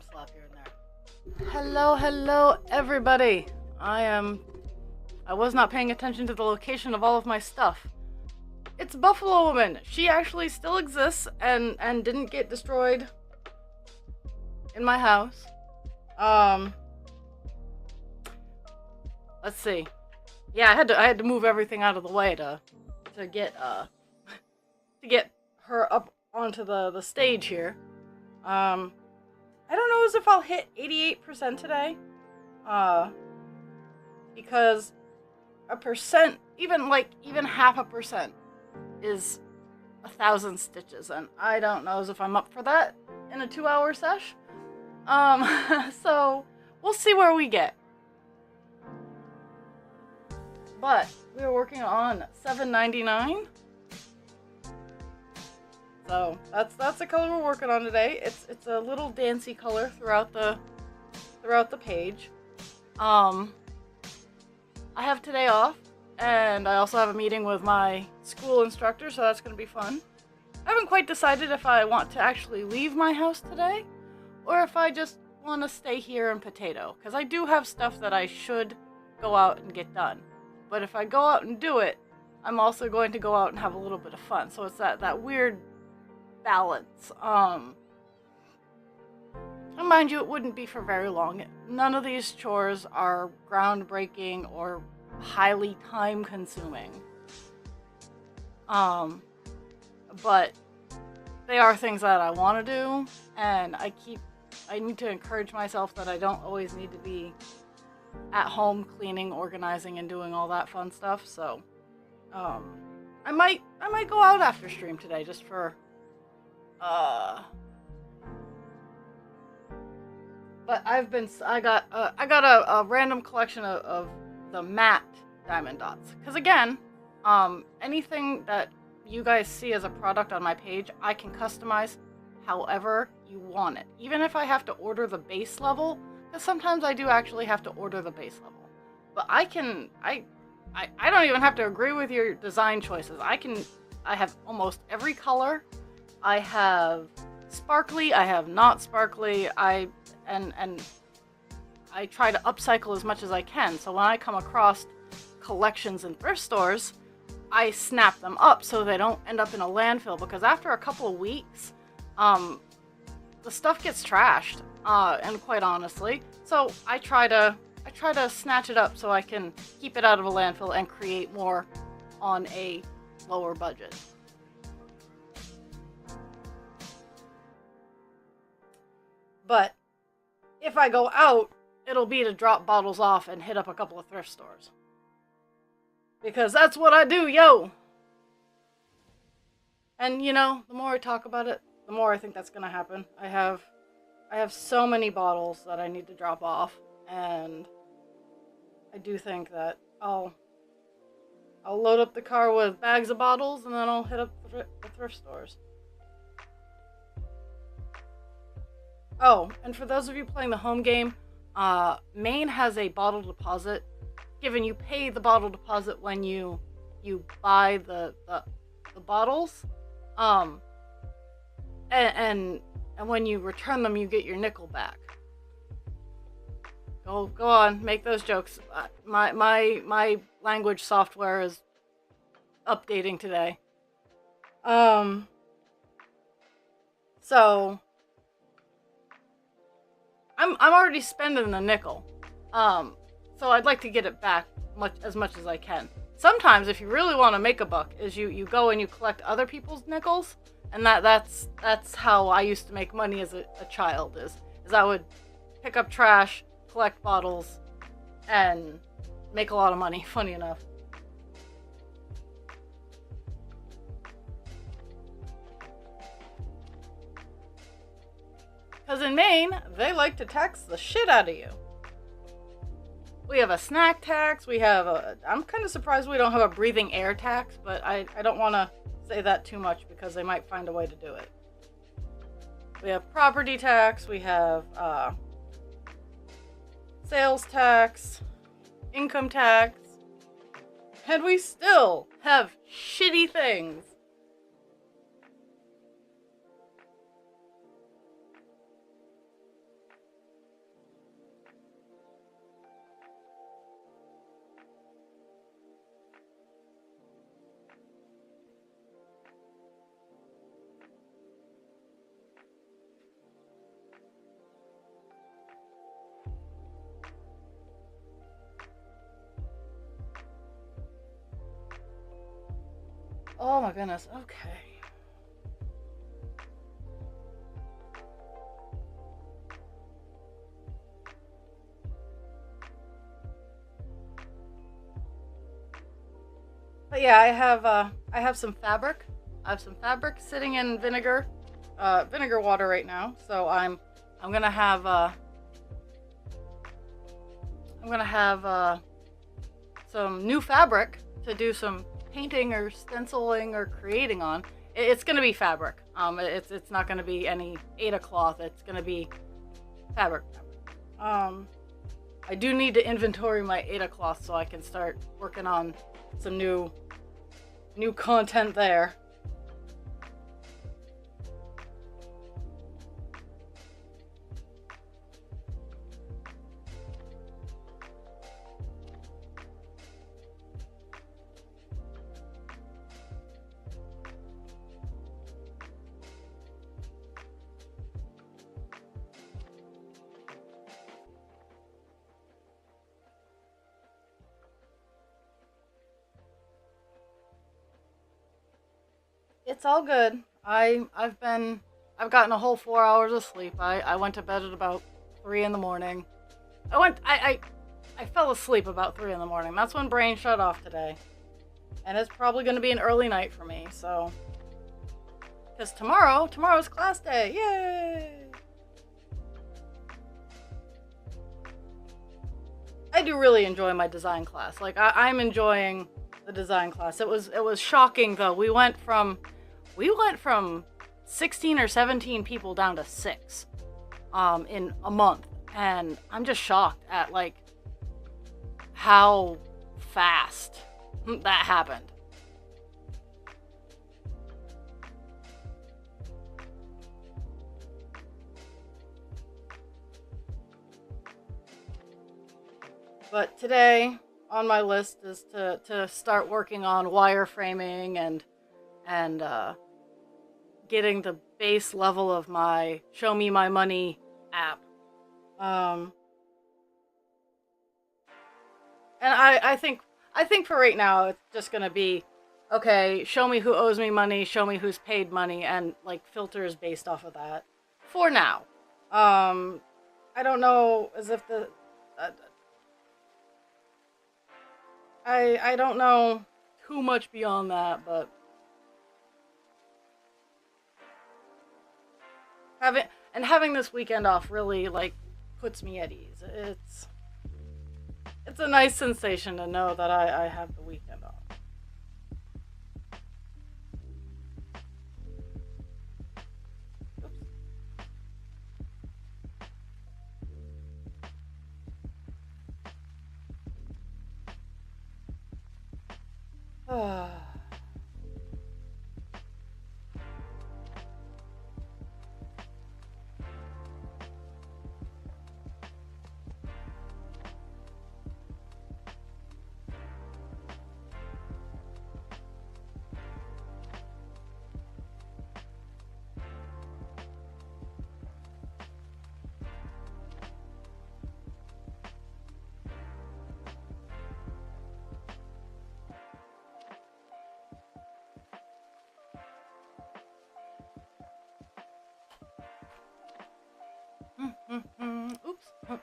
Slap here and there. Hello, everybody. I was not paying attention to the location of all of my stuff. It's Buffalo Woman. She actually still exists and didn't get destroyed in my house. Let's see. Yeah, I had to move everything out of the way to get to get her up onto the stage here. I don't know as if I'll hit 88% today. Because a percent, even half a percent is 1,000 stitches, and I don't know as if I'm up for that in a 2-hour sesh. So we'll see where we get. But we are working on $7.99. So that's the color we're working on today. It's a little dancey color throughout the page. I have today off, and I also have a meeting with my school instructor, so that's gonna be fun. I haven't quite decided if I want to actually leave my house today, or if I just want to stay here and potato, because I do have stuff that I should go out and get done. But if I go out and do it, I'm also going to go out and have a little bit of fun. So it's that weird balance. And mind you, it wouldn't be for very long. None of these chores are groundbreaking or highly time-consuming. But they are things that I want to do, and I need to encourage myself that I don't always need to be at home cleaning, organizing, and doing all that fun stuff. So, I might go out after stream today just for, but I got a random collection of the matte diamond dots. Because again, anything that you guys see as a product on my page, I can customize however you want it. Even if I have to order the base level, because sometimes I do actually have to order the base level. But I don't even have to agree with your design choices. I have almost every color. I have sparkly, I have not sparkly, and I try to upcycle as much as I can. So when I come across collections in thrift stores, I snap them up so they don't end up in a landfill, because after a couple of weeks, the stuff gets trashed, and quite honestly. So I try to snatch it up so I can keep it out of a landfill and create more on a lower budget. But if I go out, it'll be to drop bottles off and hit up a couple of thrift stores. Because that's what I do, yo! And, you know, the more I talk about it, the more I think that's gonna happen. I have so many bottles that I need to drop off, and I do think that I'll load up the car with bags of bottles, and then I'll hit up the thrift stores. Oh, and for those of you playing the home game, Maine has a bottle deposit. Given you pay the bottle deposit when you buy the bottles, and when you return them, you get your nickel back. Go on, make those jokes. My language software is updating today. So I'm already spending the nickel. So I'd like to get it back as much as I can. Sometimes, if you really want to make a buck, is you go and you collect other people's nickels, and that's how I used to make money as a child. Is I would pick up trash, collect bottles, and make a lot of money. Funny enough. Because in Maine, they like to tax the shit out of you. We have a snack tax, I'm kind of surprised we don't have a breathing air tax, but I don't want to say that too much because they might find a way to do it. We have property tax, we have sales tax, income tax, and we still have shitty things. Oh my goodness. Okay. But yeah, I have some fabric. I have some fabric sitting in vinegar water right now. So I'm gonna have some new fabric to do some painting or stenciling or creating on. It's gonna be fabric. It's not gonna be any Ada cloth. It's gonna be fabric. I do need to inventory my Ada cloth so I can start working on some new content there. It's all good. I've gotten a whole 4 hours of sleep. I went to bed at about 3 in the morning. I fell asleep about 3 in the morning. That's when brain shut off today. And it's probably gonna be an early night for me, so. Because tomorrow's class day. Yay! I do really enjoy my design class. Like I'm enjoying the design class. It was shocking though. We went from 16 or 17 people down to 6 in a month, and I'm just shocked at like how fast that happened. But today on my list is to start working on wireframing and getting the base level of my Show Me My Money app. And I think for right now it's just gonna be okay. Show me who owes me money. Show me who's paid money, and like filters based off of that. For now, I don't know as if I don't know too much beyond that, but having this weekend off really like puts me at ease. It's a nice sensation to know that I have the weekend off. Oops.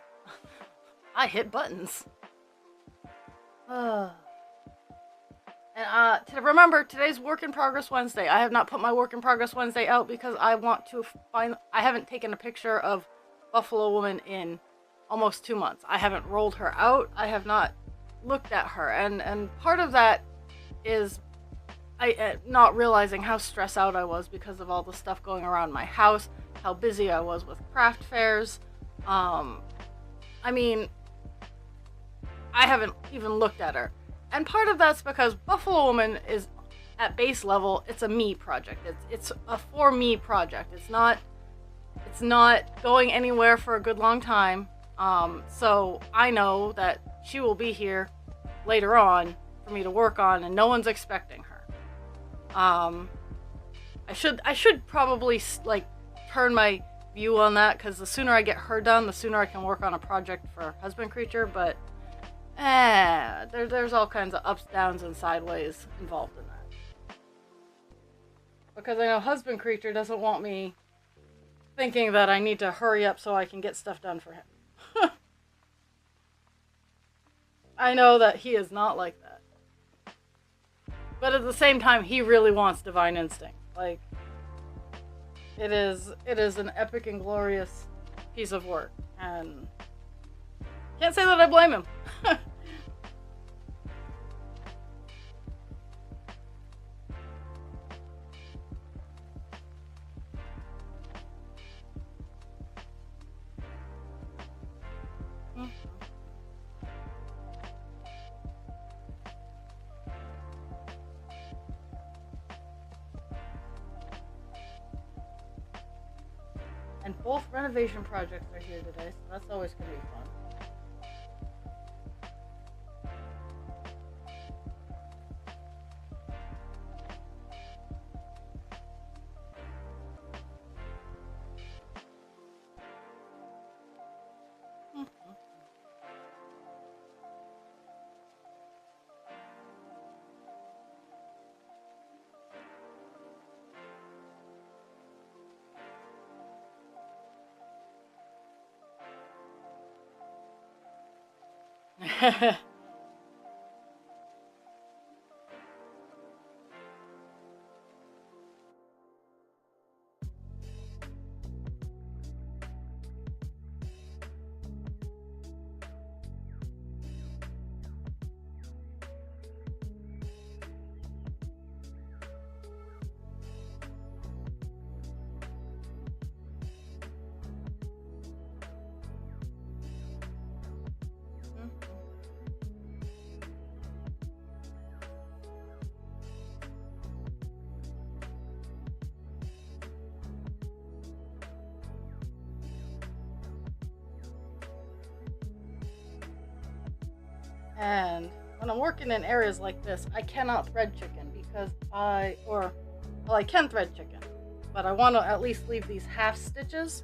I hit buttons. And remember, today's Work in Progress Wednesday. I have not put my Work in Progress Wednesday out because I want to find. I haven't taken a picture of Buffalo Woman in almost 2 months. I haven't rolled her out. I have not looked at her, and part of that is I not realizing how stressed out I was because of all the stuff going around my house, how busy I was with craft fairs. I mean, I haven't even looked at her. And part of that's because Buffalo Woman is at base level, it's a me project. It's a for me project. It's not going anywhere for a good long time. So I know that she will be here later on for me to work on, and no one's expecting her. I should probably like turn my view on that, because the sooner I get her done, the sooner I can work on a project for Husband Creature, but there's all kinds of ups, downs, and sideways involved in that. Because I know husband creature doesn't want me thinking that I need to hurry up so I can get stuff done for him. I know that he is not like that. But at the same time, he really wants divine instinct. Like, it is an epic and glorious piece of work. And can't say that I blame him. And both renovation projects are here today, so that's always going to be fun. And when I'm working in areas like this, I cannot thread chicken because I can thread chicken, but I want to at least leave these half stitches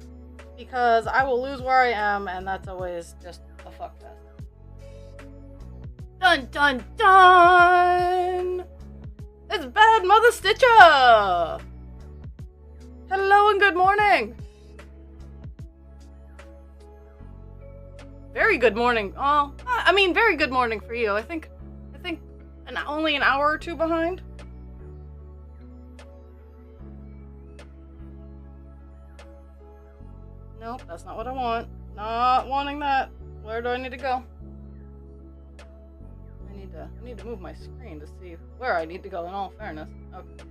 because I will lose where I am, and that's always just a fuck fest. Dun dun dun! It's Bad Mother Stitcher! Hello and good morning! Very good morning. Oh, I mean, very good morning for you. I think only an hour or two behind. Nope, that's not what I want. Not wanting that. Where do I need to go? I need to move my screen to see where I need to go, in all fairness. Okay.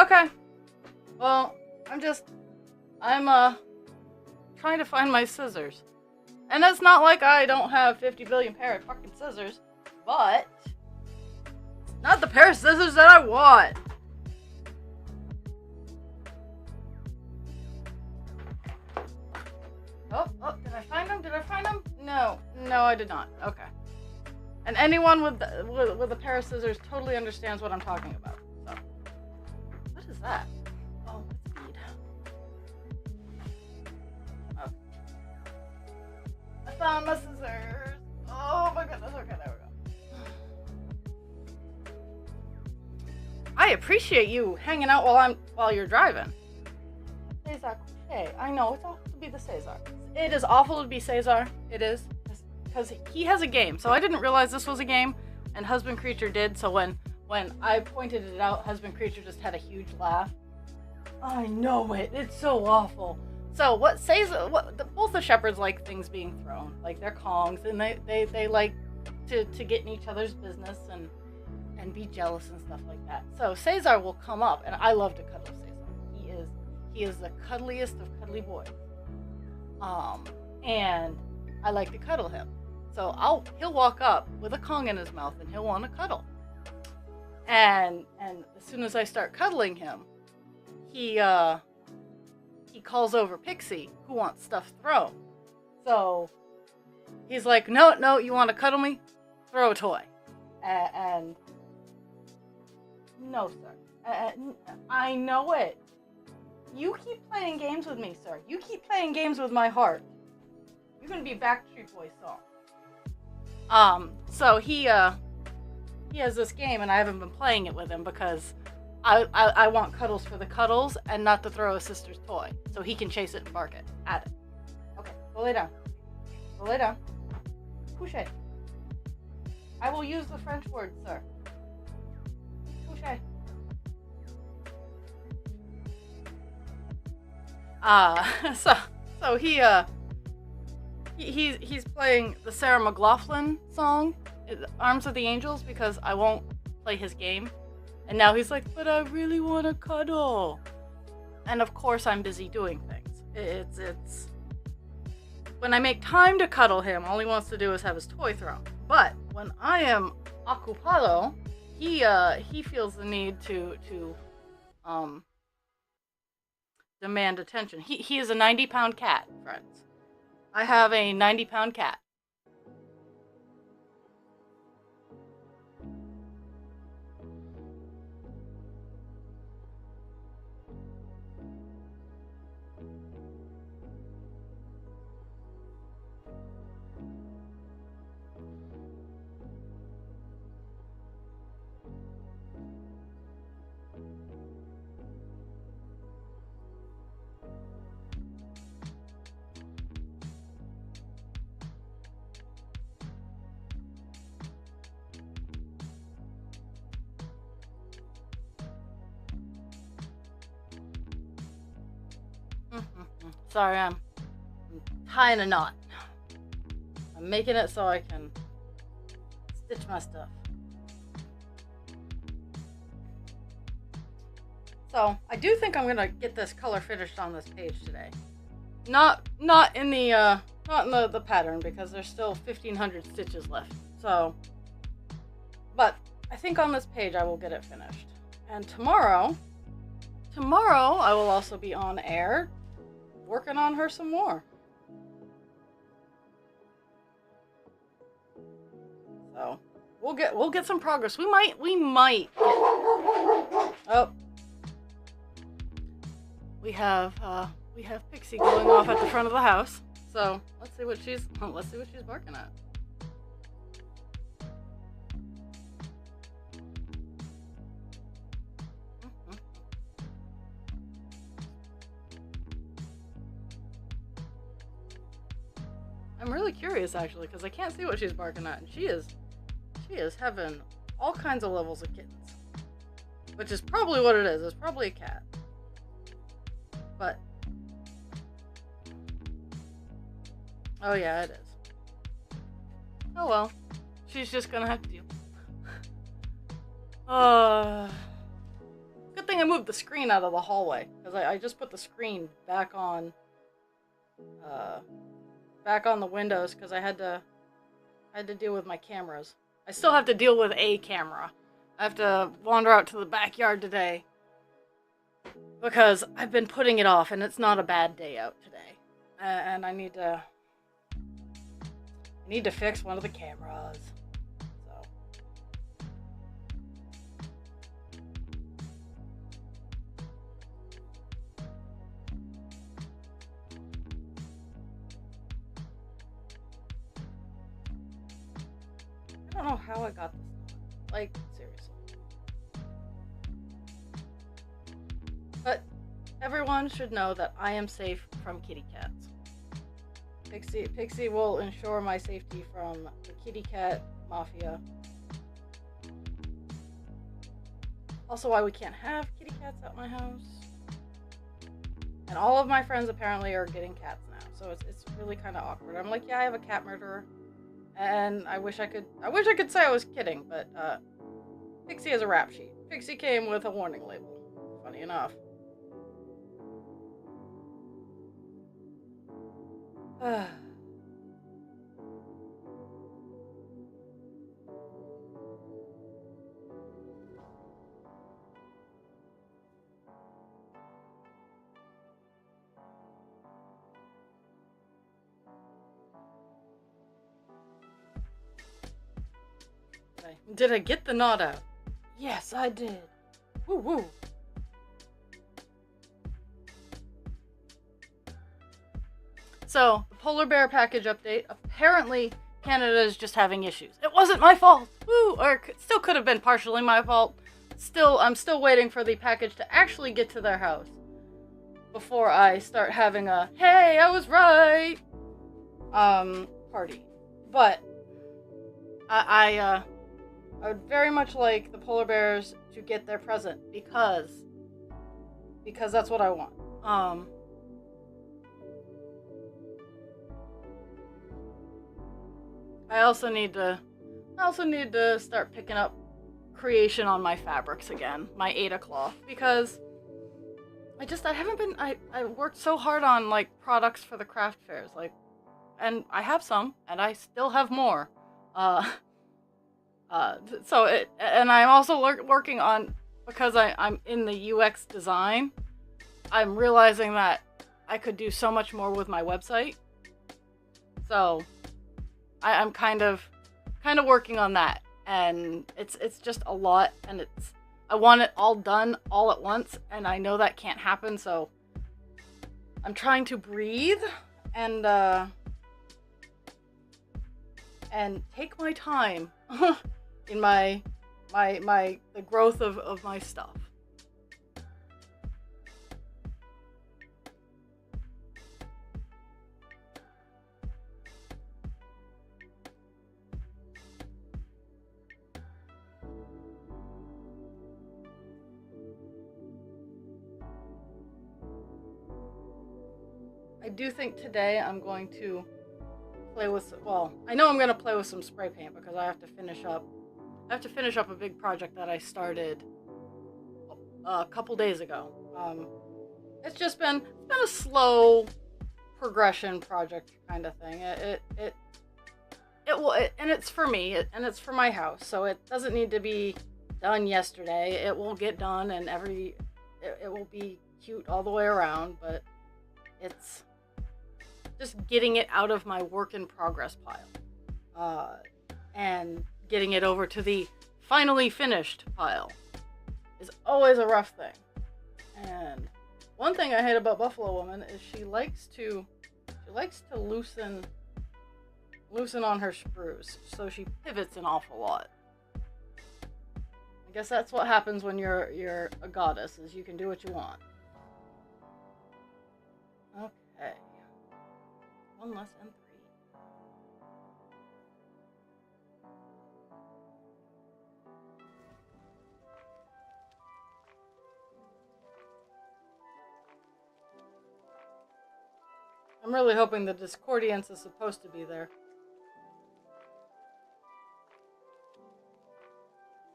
Okay. Well, I'm trying to find my scissors. And it's not like I don't have 50 billion pair of fucking scissors, but it's not the pair of scissors that I want. Oh, did I find them? No, I did not. Okay. And anyone with a pair of scissors totally understands what I'm talking about. So, what is that? Oh, it's bead. Okay. I found my scissors. Oh my goodness. Okay, there we go. I appreciate you hanging out while you're driving. Cesar Crochet. I know it's awful to be the Cesar. It is awful to be Cesar. It is. Because he has a game. So I didn't realize this was a game, and Husband Creature did. So when I pointed it out, Husband Creature just had a huge laugh. I know it. It's so awful. So both the shepherds like things being thrown, like their kongs, and they like to get in each other's business and be jealous and stuff like that. So Cesar will come up, and I love to cuddle Cesar. He is the cuddliest of cuddly boys. And I like to cuddle him. So he'll walk up with a Kong in his mouth and he'll want to cuddle. And as soon as I start cuddling him, he calls over Pixie, who wants stuff thrown. So he's like, no, you want to cuddle me? Throw a toy. And no, sir. I know it. You keep playing games with me, sir. You keep playing games with my heart. You're gonna be a Backstreet Boys song. So he has this game, and I haven't been playing it with him because I want cuddles for the cuddles and not to throw his sister's toy, so he can chase it and bark it at it. Okay, go lay down. Go lay down. Couche. I will use the French word, sir. Couche. So he's playing the Sarah McLachlan song, Arms of the Angels, because I won't play his game. And now he's like, but I really want to cuddle. And of course I'm busy doing things. It's when I make time to cuddle him, all he wants to do is have his toy thrown. But when I am ocupado, he feels the need to demand attention. He is a 90-pound cat, friends. I have a 90-pound cat. Sorry, I'm tying a knot. I'm making it so I can stitch my stuff. So I do think I'm gonna get this color finished on this page today. Not in the pattern, because there's still 1,500 stitches left. So, but I think on this page I will get it finished. And tomorrow I will also be on air working on her some more. So we'll get some progress. We might. Oh, we have Pixie going off at the front of the house. So let's see what she's barking at. I'm really curious, actually, because I can't see what she's barking at, and she is having all kinds of levels of kittens, which is probably what it is. It's probably a cat, but oh yeah, it is. Oh well, she's just gonna have to deal. Good thing I moved the screen out of the hallway, because I just put the screen back on the windows, because I had to deal with my cameras. I still have to deal with a camera. I have to wander out to the backyard today because I've been putting it off, and it's not a bad day out today. And I need to fix one of the cameras. So I don't know how I got this done. Like, seriously. But everyone should know that I am safe from kitty cats. Pixie will ensure my safety from the kitty cat mafia. Also, why we can't have kitty cats at my house. And all of my friends apparently are getting cats now, so it's really kind of awkward. I'm like, yeah, I have a cat murderer. And I wish I could say I was kidding, but Pixie has a rap sheet. Pixie came with a warning label, funny enough. Did I get the knot out? Yes, I did. Woo woo. So, the polar bear package update. Apparently, Canada is just having issues. It wasn't my fault. Woo! Or it still could have been partially my fault. I'm still waiting for the package to actually get to their house before I start having a "Hey, I was right" party. But I would very much like the polar bears to get their present because that's what I want. I also need to start picking up creation on my fabrics again, my Ada cloth, because I worked so hard on like products for the craft fairs, like, and I have some, and I still have more. And I'm also working on, because I'm in the UX design, I'm realizing that I could do so much more with my website. So I'm kind of working on that, and it's just a lot, and I want it all done all at once, and I know that can't happen, so I'm trying to breathe and take my time in the growth of my stuff. I do think today I'm going to play with, I know I'm going to play with some spray paint because I have to finish up a big project that I started a couple days ago. It's been a slow progression project kind of thing. And it's for me, and it's for my house, so it doesn't need to be done yesterday. It will get done, and it will be cute all the way around, but it's just getting it out of my work in progress pile, and getting it over to the finally finished pile is always a rough thing. And one thing I hate about Buffalo Woman is she likes to loosen on her screws, so she pivots an awful lot. I guess that's what happens when you're a goddess, is you can do what you want. Okay. One less M3. I'm really hoping the Discordiance is supposed to be there.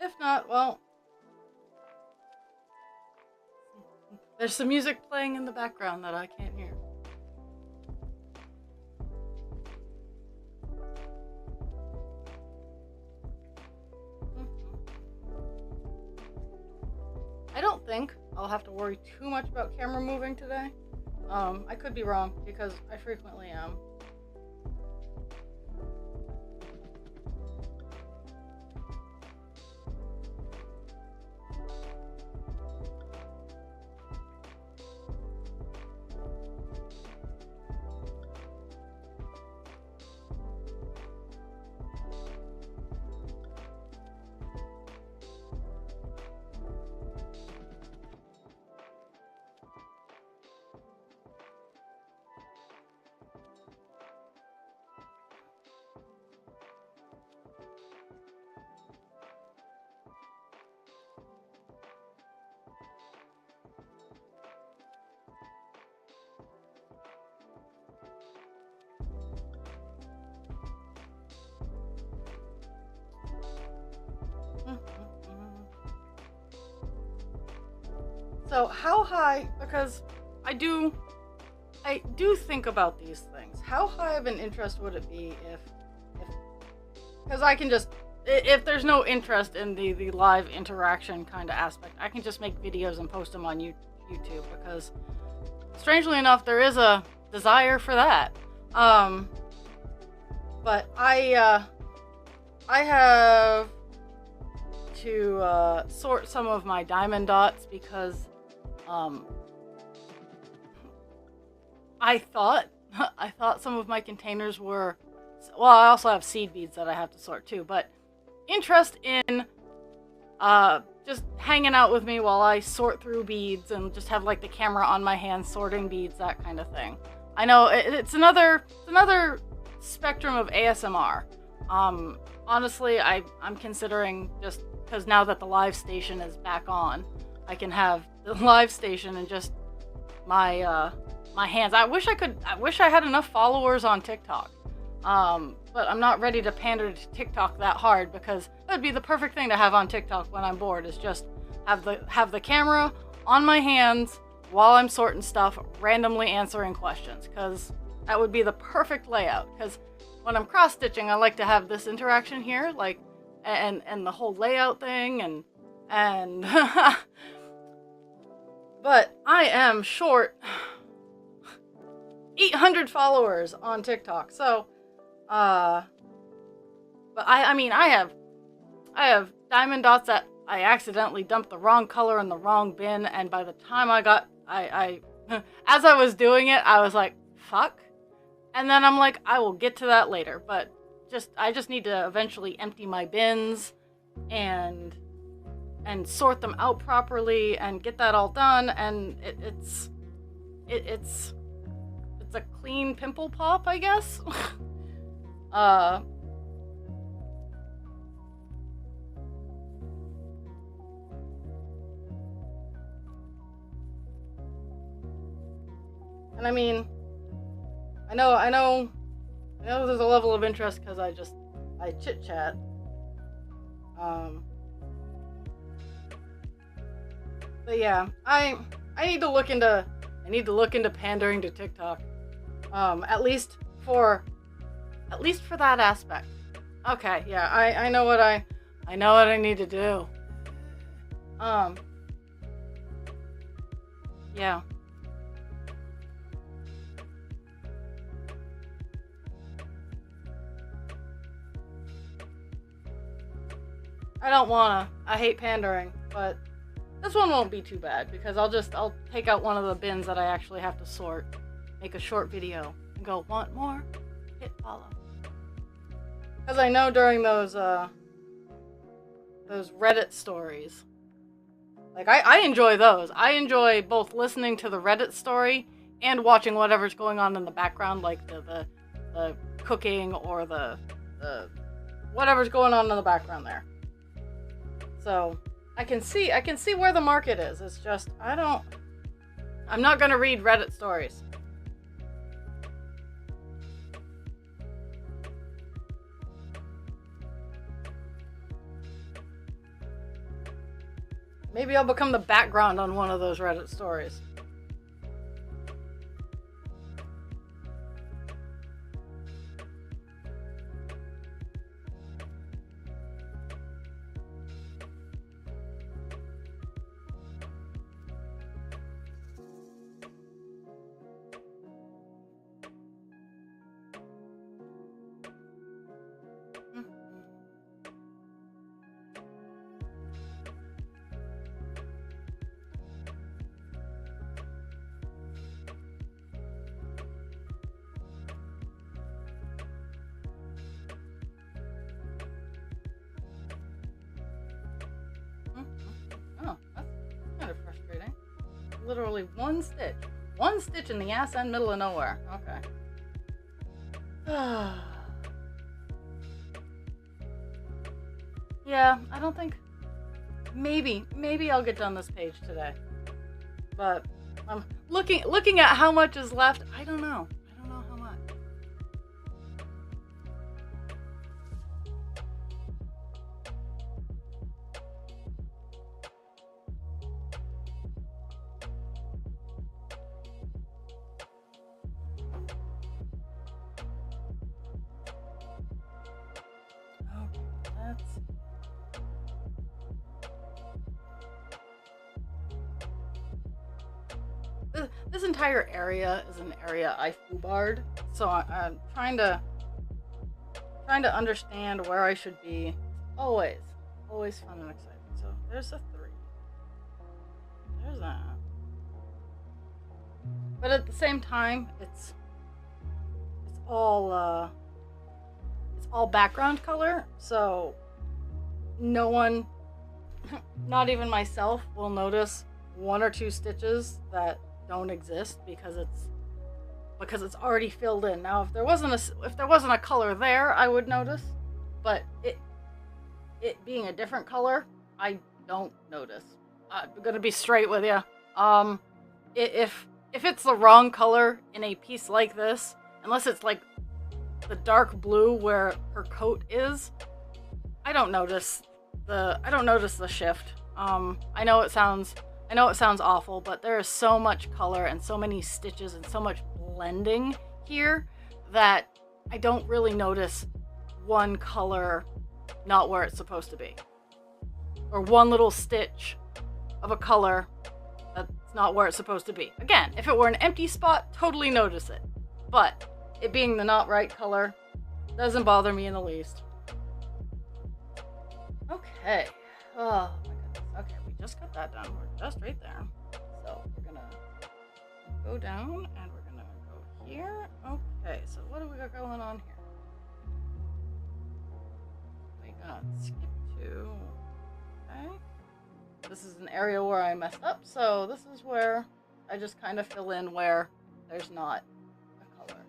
If not, well, there's some music playing in the background that I can't hear. I don't think I'll have to worry too much about camera moving today. I could be wrong, because I frequently am. So how high, because I do think about these things. How high of an interest would it be if because I can just, if there's no interest in the live interaction kind of aspect, I can just make videos and post them on YouTube, because strangely enough, there is a desire for that. But I have to sort some of my diamond dots because I thought some of my containers were, well, I also have seed beads that I have to sort too, but interest in just hanging out with me while I sort through beads and just have like the camera on my hand sorting beads, that kind of thing. I know it's another spectrum of ASMR. Honestly, I'm considering, just because now that the live station is back on, I can have the live station and just my my hands. I wish I had enough followers on TikTok. But I'm not ready to pander to TikTok that hard, because that would be the perfect thing to have on TikTok when I'm bored, is just have the camera on my hands while I'm sorting stuff, randomly answering questions, because that would be the perfect layout. Because when I'm cross stitching, I like to have this interaction here, like, and the whole layout thing, and but I am short 800 followers on TikTok, so but I mean I have diamond dots that I accidentally dumped the wrong color in the wrong bin, and by the time I got I as I was doing it, I was like, fuck. And then I'm like, I will get to that later, but I just need to eventually empty my bins and sort them out properly and get that all done, and it's a clean pimple pop, I guess. And I mean, I know there's a level of interest because I chit chat. But yeah, I need to look into pandering to TikTok. At least for that aspect. Okay, yeah, I know what I need to do. Yeah. I hate pandering, but this one won't be too bad, because I'll take out one of the bins that I actually have to sort, make a short video, and go, want more? Hit follow. Because I know during those Reddit stories, like, I enjoy those. I enjoy both listening to the Reddit story and watching whatever's going on in the background, like the cooking or the whatever's going on in the background there. So I can see where the market is. It's just I'm not gonna read Reddit stories. Maybe I'll become the background on one of those Reddit stories. Literally one stitch in the ass end, middle of nowhere. Okay. Yeah, I don't think, maybe I'll get done this page today, but I'm looking at how much is left. I don't know how much. This entire area is an area I foobarred, so I'm trying to understand where I should be. Always always fun and exciting. So there's a 3. There's that. But at the same time, it's all background color, so no one, not even myself, will notice 1 or 2 stitches that don't exist because it's already filled in. Now, if there wasn't a color there, I would notice, but it being a different color, I don't notice. I'm gonna be straight with you. If it's the wrong color in a piece like this, unless it's like the dark blue where her coat is, I don't notice the shift. I know it sounds awful, but there is so much color and so many stitches and so much blending here that I don't really notice one color not where it's supposed to be, or one little stitch of a color that's not where it's supposed to be. Again, if it were an empty spot, totally notice it, but it being the not right color doesn't bother me in the least. Okay. Oh my goodness. Okay, we just got that done. We're just right there. So we're gonna go down and we're gonna go here. Okay, so what do we got going on here? We got skip 2. Okay. This is an area where I messed up, so this is where I just kind of fill in where there's not a color.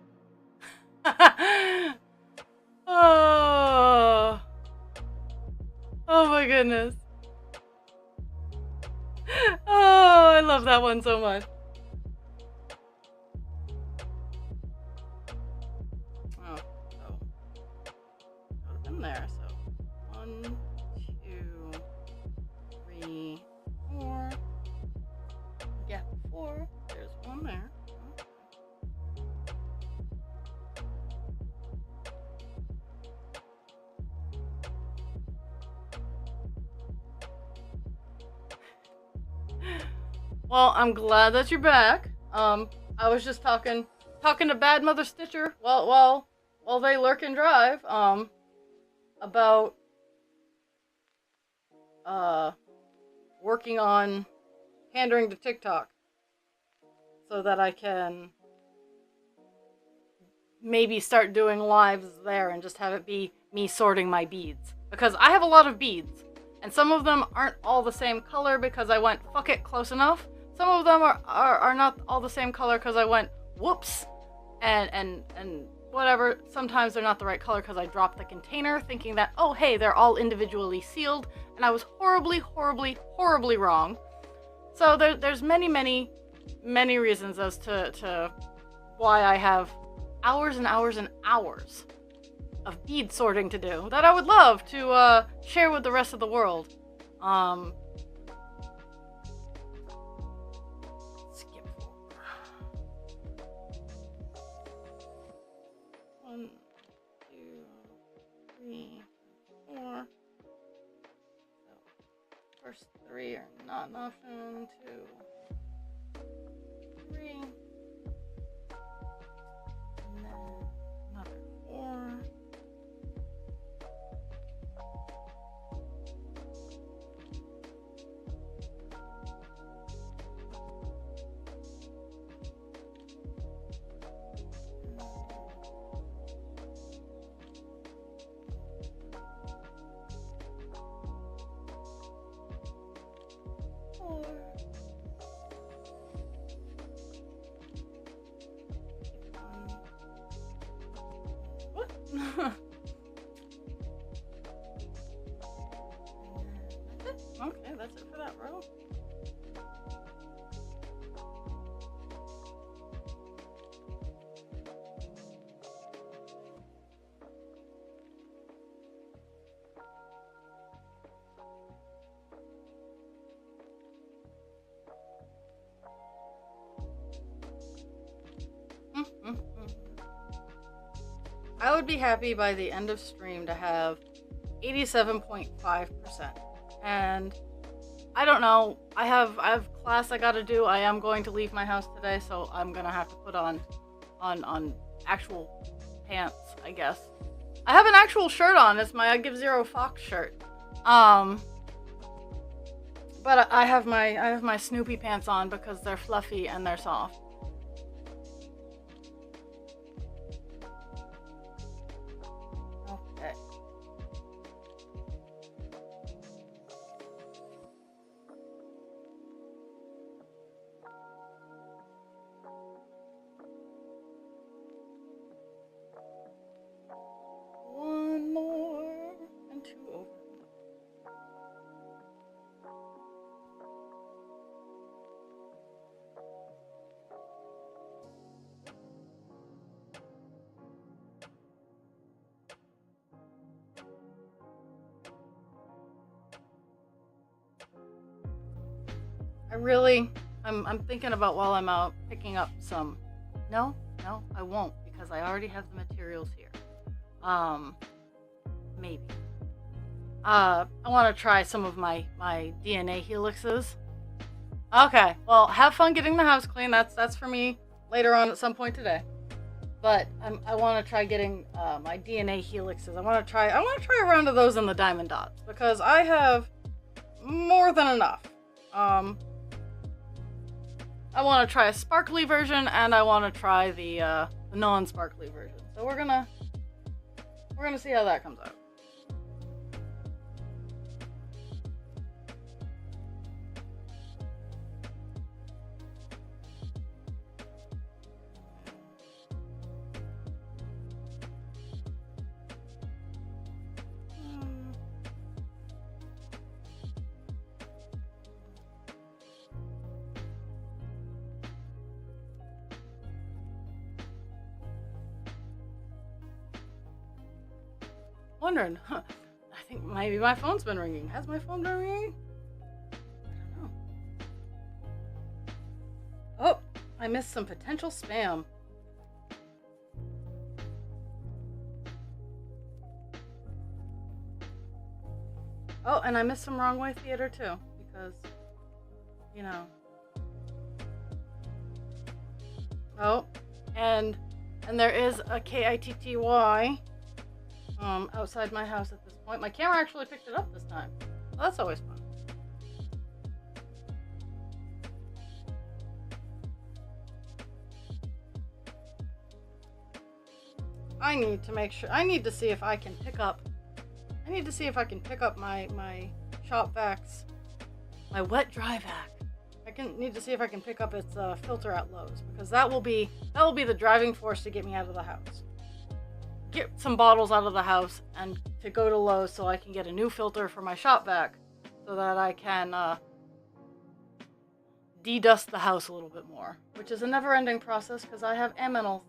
Oh my goodness. Oh, I love that one so much. Oh, so put them there. So 1, 2, 3, 4. Gap 4. There's 1 there. Well, I'm glad that you're back. I was just talking to Bad Mother Stitcher while they lurk and drive, about working on pandering to TikTok so that I can maybe start doing lives there and just have it be me sorting my beads, because I have a lot of beads and some of them aren't all the same color because I went fuck it close enough. Some of them are not all the same color because I went whoops and whatever. Sometimes they're not the right color because I dropped the container thinking that, oh hey, they're all individually sealed, and I was horribly wrong. So there's many reasons as to why I have hours and hours and hours of bead sorting to do that I would love to share with the rest of the world. Skip 4. 1, 2, 3, 4. So first 3 are not an option. 2, 3. And then another 4. What? Okay, that's it for that row. I would be happy by the end of stream to have 87.5%. And I don't know, I have class I gotta do. I am going to leave my house today, so I'm gonna have to put on actual pants, I guess. I have an actual shirt on. It's my I Give Zero Fox shirt. Um, but I have my Snoopy pants on because they're fluffy and they're soft. Okay. One more and two over. I'm thinking about while I'm out picking up some. No, I won't because I already have the materials here. Maybe. I want to try some of my DNA helixes. Okay, well, have fun getting the house clean. That's for me later on at some point today. But I want to try getting my DNA helixes. I want to try a round of those in the diamond dots because I have more than enough. I want to try a sparkly version and I want to try the non-sparkly version. So we're gonna see how that comes out. Wondering, I think maybe my phone's been ringing. Has my phone been ringing? I don't know. Oh, I missed some potential spam. Oh, and I missed some Wrong Way Theater too, because, you know. Oh, and there is a KITTY outside my house at this point. My camera actually picked it up this time. Well, that's always fun. I need to see if I can pick up my shop vacs, my wet dry vac. Need to see if I can pick up its filter at Lowe's because that will be the driving force to get me out of the house. Get some bottles out of the house and to go to Lowe's so I can get a new filter for my shop vac so that I can de-dust the house a little bit more, which is a never-ending process because I have aminals.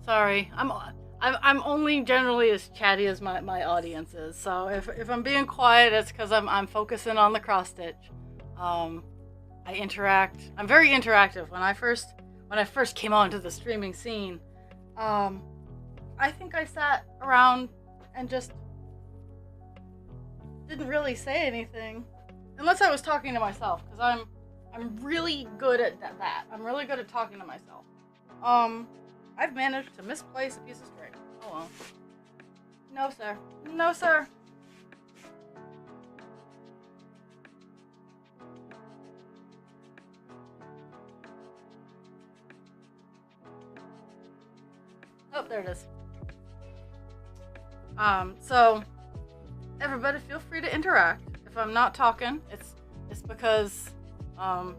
Sorry, I'm only generally as chatty as my audience is. So if I'm being quiet, it's because I'm focusing on the cross stitch. I interact. I'm very interactive. When I first came onto the streaming scene, I think I sat around and just didn't really say anything, unless I was talking to myself, because I'm really good at that. I'm really good at talking to myself. I've managed to misplace a piece of string. Oh well. No, sir. No, sir. Oh, there it is. So everybody feel free to interact. If I'm not talking, it's because I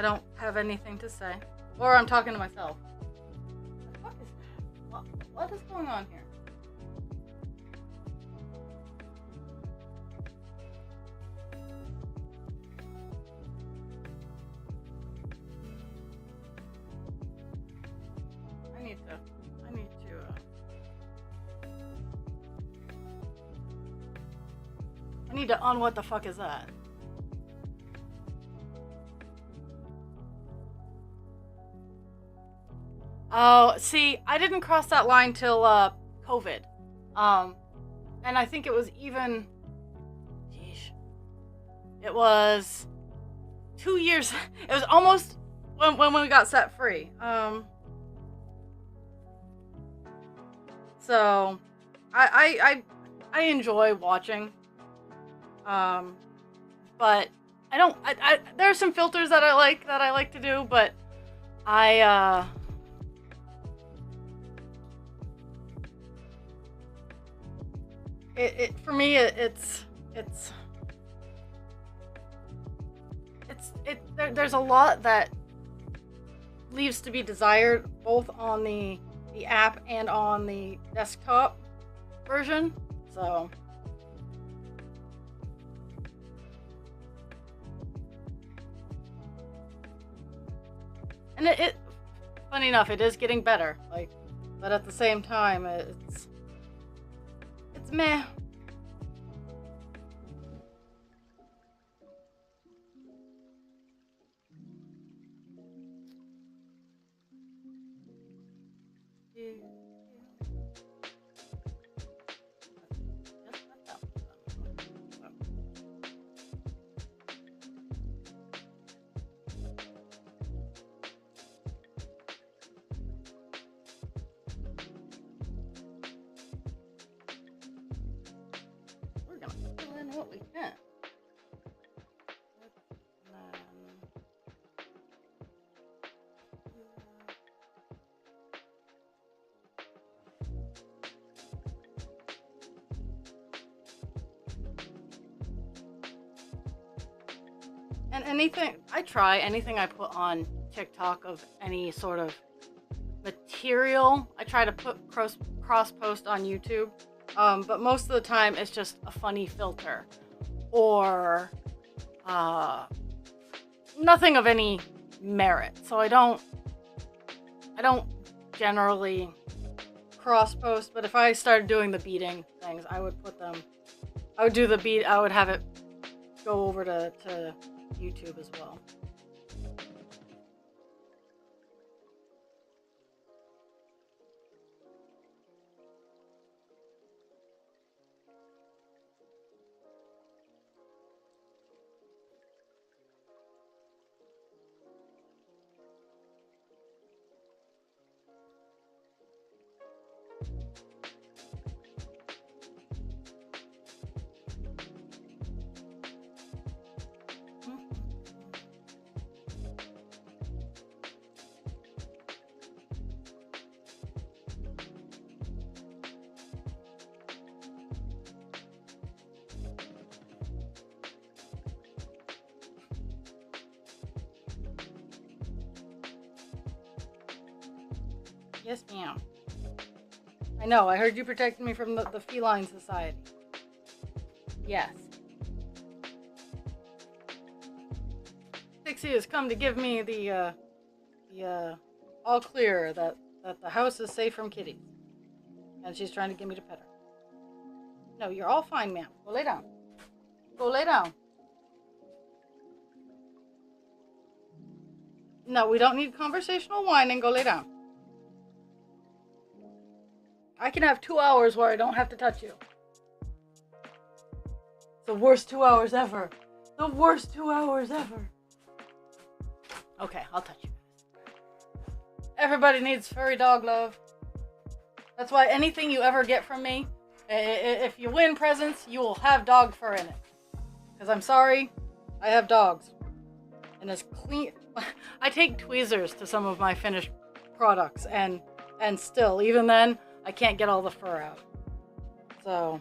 don't have anything to say, or I'm talking to myself. What the fuck is that? What is going on here? I need to what the fuck is that? Oh, see, I didn't cross that line till COVID. And I think it was even, geez, it was 2 years. It was almost when we got set free. So I enjoy watching. But I don't. There are some filters that I like to do, but for me there's a lot that leaves to be desired, both on the app and on the desktop version. So. And it funny enough, it is getting better. Like, but at the same time, it's meh. What we can. And anything I put on TikTok of any sort of material, I try to put cross post on YouTube. But most of the time it's just a funny filter or nothing of any merit. So I don't generally cross post, but if I started doing the beating things, I would do the beat, I would have it go over to YouTube as well. Yes, ma'am. I know, I heard you protected me from the Feline Society. Yes. Dixie has come to give me the all clear that the house is safe from kitties. And she's trying to get me to pet her. No, you're all fine, ma'am. Go lay down. Go lay down. No, we don't need conversational whining. Go lay down. I can have 2 hours where I don't have to touch you. The worst 2 hours ever. The worst 2 hours ever. Okay, I'll touch you. Everybody needs furry dog love. That's why anything you ever get from me, if you win presents, you will have dog fur in it. Because I'm sorry, I have dogs. And it's clean. I take tweezers to some of my finished products, and And still, even then, I can't get all the fur out. So...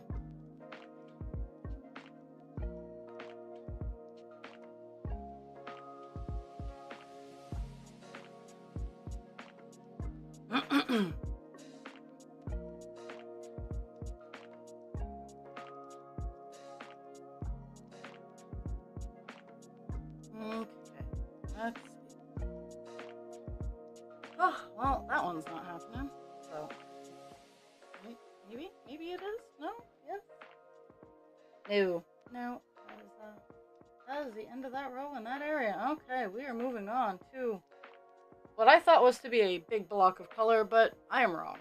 Okay, let's see. Oh, well, that one's not happening. So, maybe it is? No? Yes? No. No. That is the end of that row in that area. Okay, we are moving on to what I thought was to be a big block of color, but I am wrong.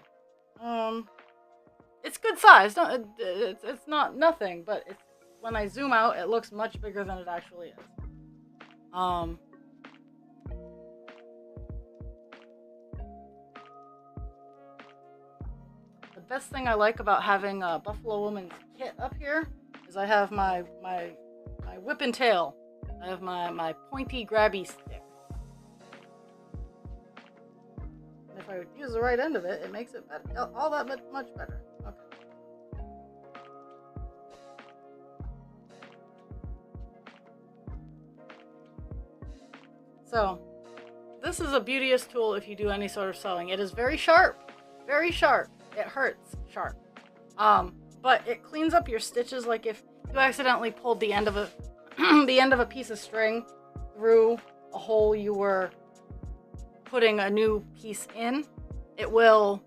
It's good size. It's not nothing, but it's, when I zoom out, it looks much bigger than it actually is. The best thing I like about having a Buffalo Woman's kit up here is I have my whip and tail. I have my pointy grabby stick. And if I use the right end of it, it makes it better, all that much better. Okay. So, this is a beauteous tool if you do any sort of sewing. It is very sharp. Very sharp. It hurts sharp. But it cleans up your stitches. Like if you accidentally pulled the end of a the end of a piece of string through a hole you were putting a new piece in, it will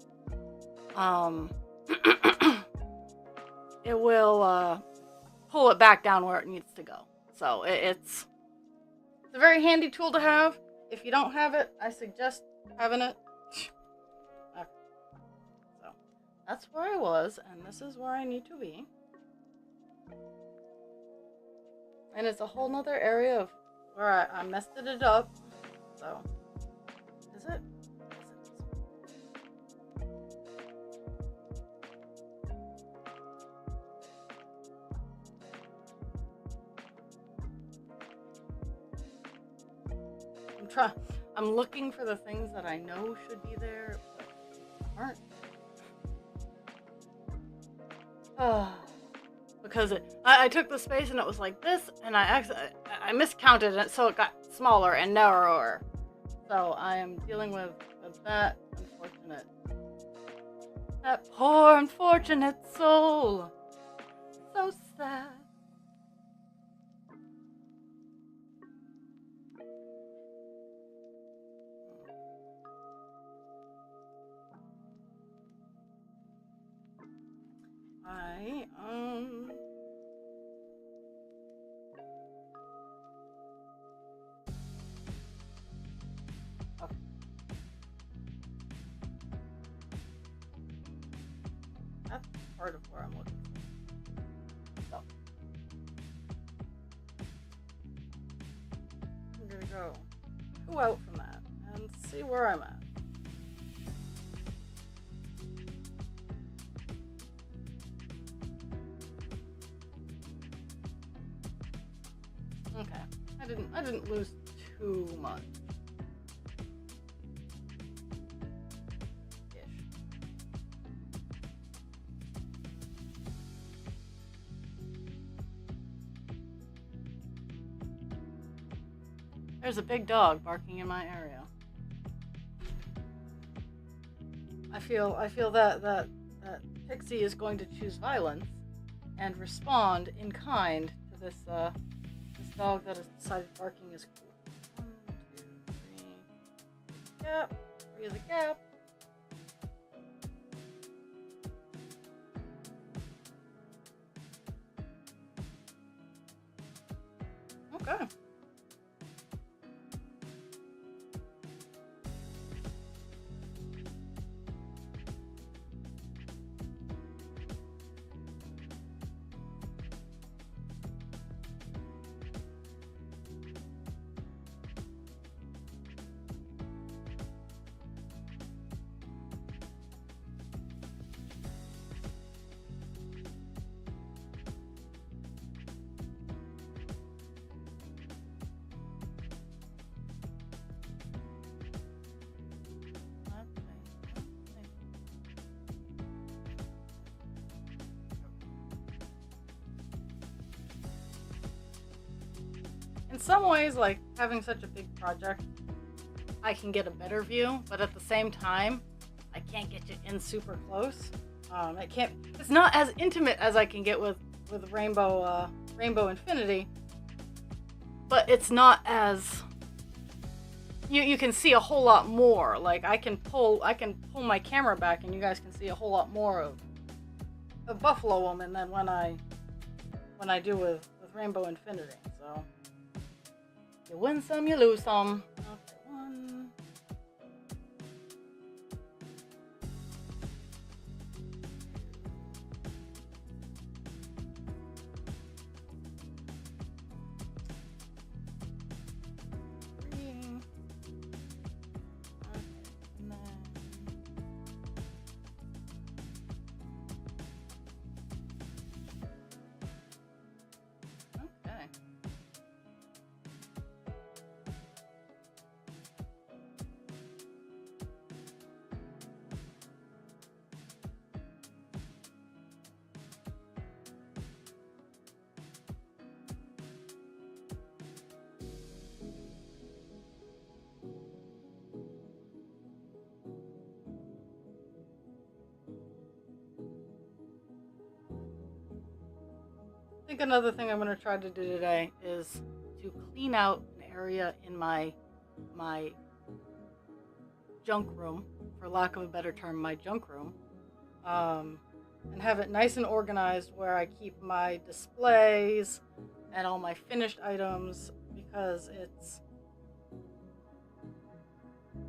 it will pull it back down where it needs to go. So it's a very handy tool to have. If you don't have it, I suggest having it. Okay. So that's where I was, and this is where I need to be. And it's a whole nother area of where I messed it up. So, is it? I'm looking for the things that I know should be there, but aren't. Because I took the space and it was like this, and I miscounted it, so it got smaller and narrower. So I am dealing with that poor unfortunate soul. So sad. Okay. That's part of where I'm looking for. So. I'm gonna go out from that and see where I'm at. Okay, I didn't lose too much. There's a big dog barking in my area. I feel that Pixie is going to choose violence and respond in kind to this dog that has decided barking is cool. 1, 2, 3. Gap. 3 is a gap. Okay. in some ways, like, having such a big project, I can get a better view, but at the same time, I can't get you in super close. It's not as intimate as I can get with Rainbow Infinity, but it's not as, you can see a whole lot more. Like, I can pull my camera back and you guys can see a whole lot more of Buffalo Woman than when I do with Rainbow Infinity. So you win some, you lose some. Okay, one. I think another thing I'm going to try to do today is to clean out an area in my junk room, for lack of a better term, my junk room, and have it nice and organized where I keep my displays and all my finished items, because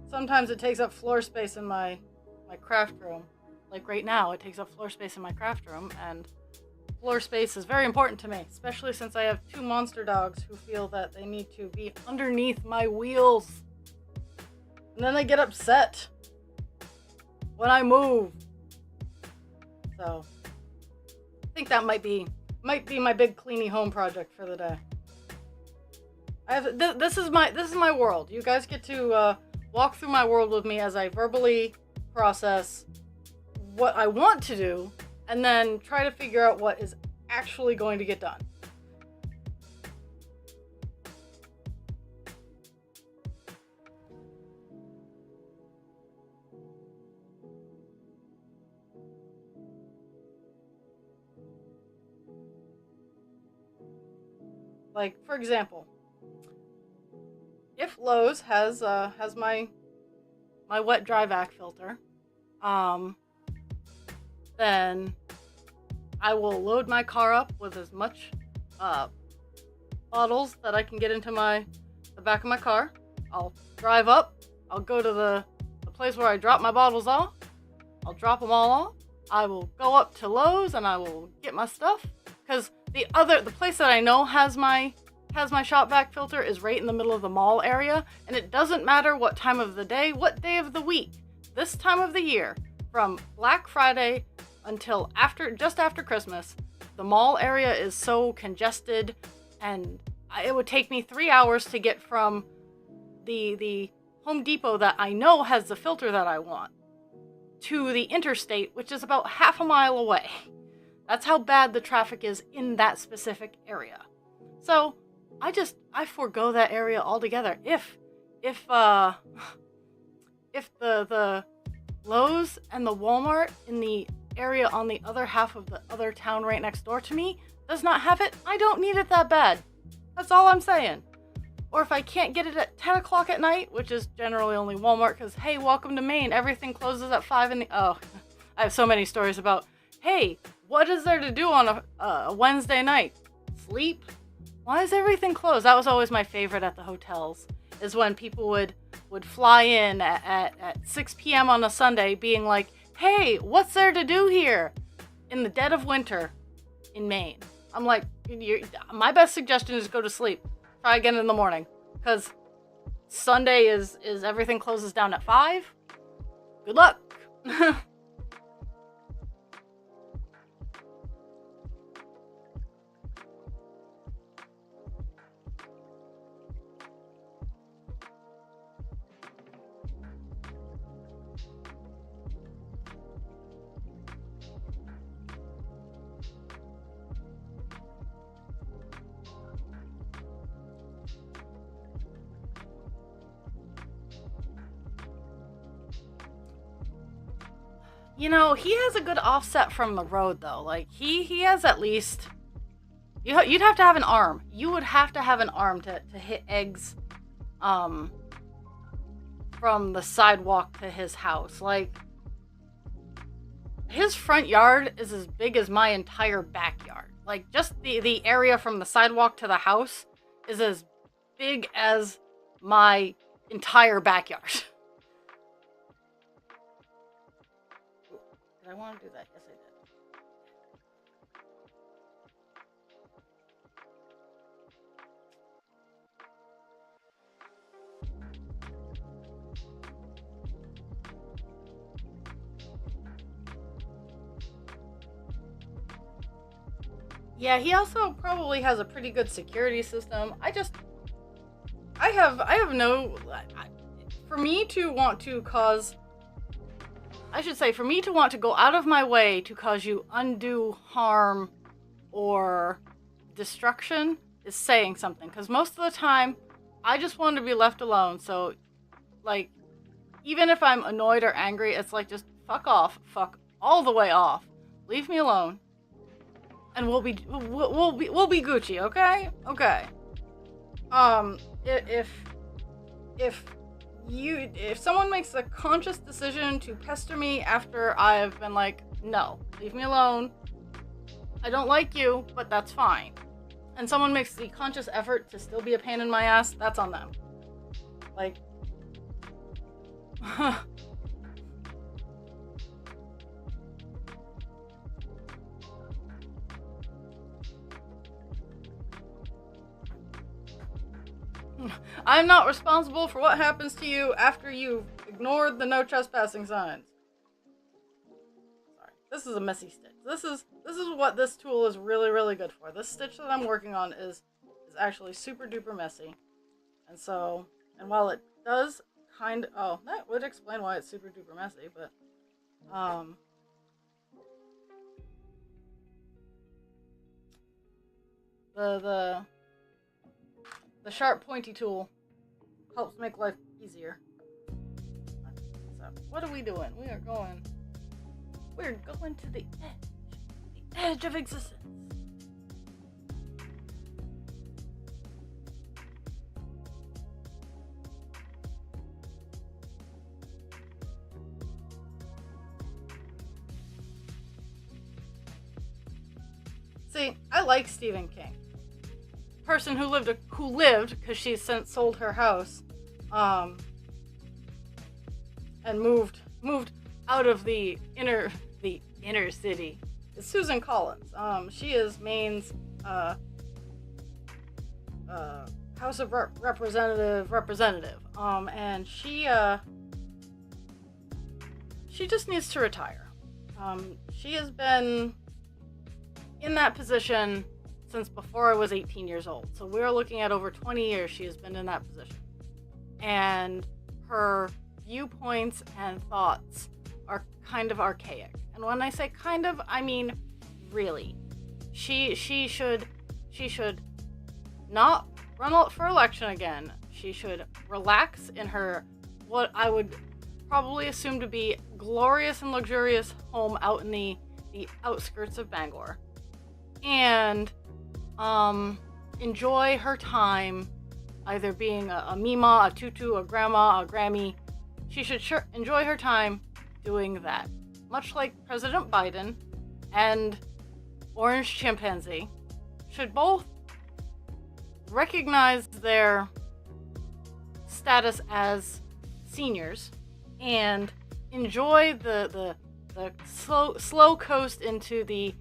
sometimes it takes up floor space in my craft room. Like right now, it takes up floor space in my craft room, and floor space is very important to me, especially since I have 2 monster dogs who feel that they need to be underneath my wheels. And then they get upset when I move. So I think that might be my big cleaning home project for the day. This is my world. You guys get to walk through my world with me as I verbally process what I want to do, and then try to figure out what is actually going to get done. Like, for example, if Lowe's has my wet dry vac filter, then I will load my car up with as much bottles that I can get into the back of my car. I'll drive up. I'll go to the place where I drop my bottles off. I'll drop them all off. I will go up to Lowe's and I will get my stuff, because the place that I know has my shop vac filter is right in the middle of the mall area, and it doesn't matter what time of the day, what day of the week. This time of the year, from Black Friday until just after Christmas, the mall area is so congested, and it would take me 3 hours to get from the Home Depot that I know has the filter that I want to the interstate, which is about half a mile away. That's how bad the traffic is in that specific area. So I forego that area altogether. If the Lowe's and the Walmart in the area on the other half of the other town right next door to me does not have it, I don't need it that bad. That's all I'm saying. Or if I can't get it at 10 o'clock at night, which is generally only Walmart, because, hey, welcome to Maine, everything closes at 5 in the... Oh, I have so many stories about, hey, what is there to do on a Wednesday night? Sleep? Why is everything closed? That was always my favorite at the hotels, is when people would fly in at 6 p.m. on a Sunday being like, hey, what's there to do here in the dead of winter in Maine? I'm like, my best suggestion is go to sleep. Try again in the morning, because Sunday is everything closes down at 5. Good luck. You know, he has a good offset from the road, though. Like, he has at least... You'd have to have an arm. You would have to have an arm to hit eggs, from the sidewalk to his house. Like, his front yard is as big as my entire backyard. Like, just the area from the sidewalk to the house is as big as my entire backyard. Did I want to do that? Yes, I did. Yeah, he also probably has a pretty good security system. I have no... For me to want to cause... I should say, for me to want to go out of my way to cause you undue harm or destruction is saying something. Because most of the time, I just want to be left alone. So, like, even if I'm annoyed or angry, it's like, just fuck off. Fuck all the way off. Leave me alone. And we'll be Gucci, okay? Okay. If someone makes a conscious decision to pester me after I've been like, no, leave me alone. I don't like you, but that's fine. And someone makes the conscious effort to still be a pain in my ass, that's on them. Like, I'm not responsible for what happens to you after you've ignored the no trespassing signs. Sorry, this is a messy stitch. This is what this tool is really, really good for. This stitch that I'm working on is actually super duper messy. And so, and while it does that would explain why it's super duper messy, but, the sharp pointy tool helps make life easier. So, what are we doing? We're going to the edge of existence. See, I like Stephen King. Person who lived because she since sold her house, and moved out of the inner city. It's Susan Collins. She is Maine's House of representative. And she just needs to retire. She has been in that position since before I was 18 years old. So we're looking at over 20 years she has been in that position. And her viewpoints and thoughts are kind of archaic. And when I say kind of, I mean really. She should not run out for election again. She should relax in her, what I would probably assume to be glorious and luxurious home out in the outskirts of Bangor. And enjoy her time either being a Mima, a Tutu, a Grandma, a Grammy. She should enjoy her time doing that. Much like President Biden and Orange Chimpanzee should both recognize their status as seniors and enjoy the slow coast into the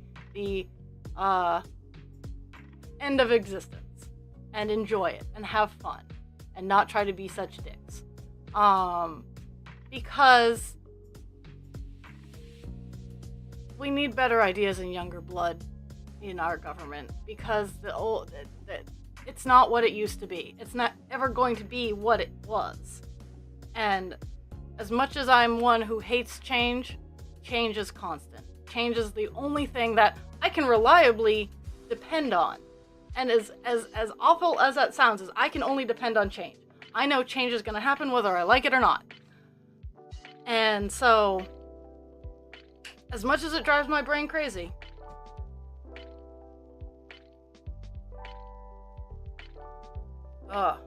end of existence, and enjoy it and have fun and not try to be such dicks, because we need better ideas and younger blood in our government, because it's not what it used to be. It's not ever going to be what it was. And as much as I'm one who hates change is constant. Change is the only thing that I can reliably depend on. And as awful as that sounds, is I can only depend on change. I know change is going to happen whether I like it or not. And so, As much as it drives my brain crazy. Ugh.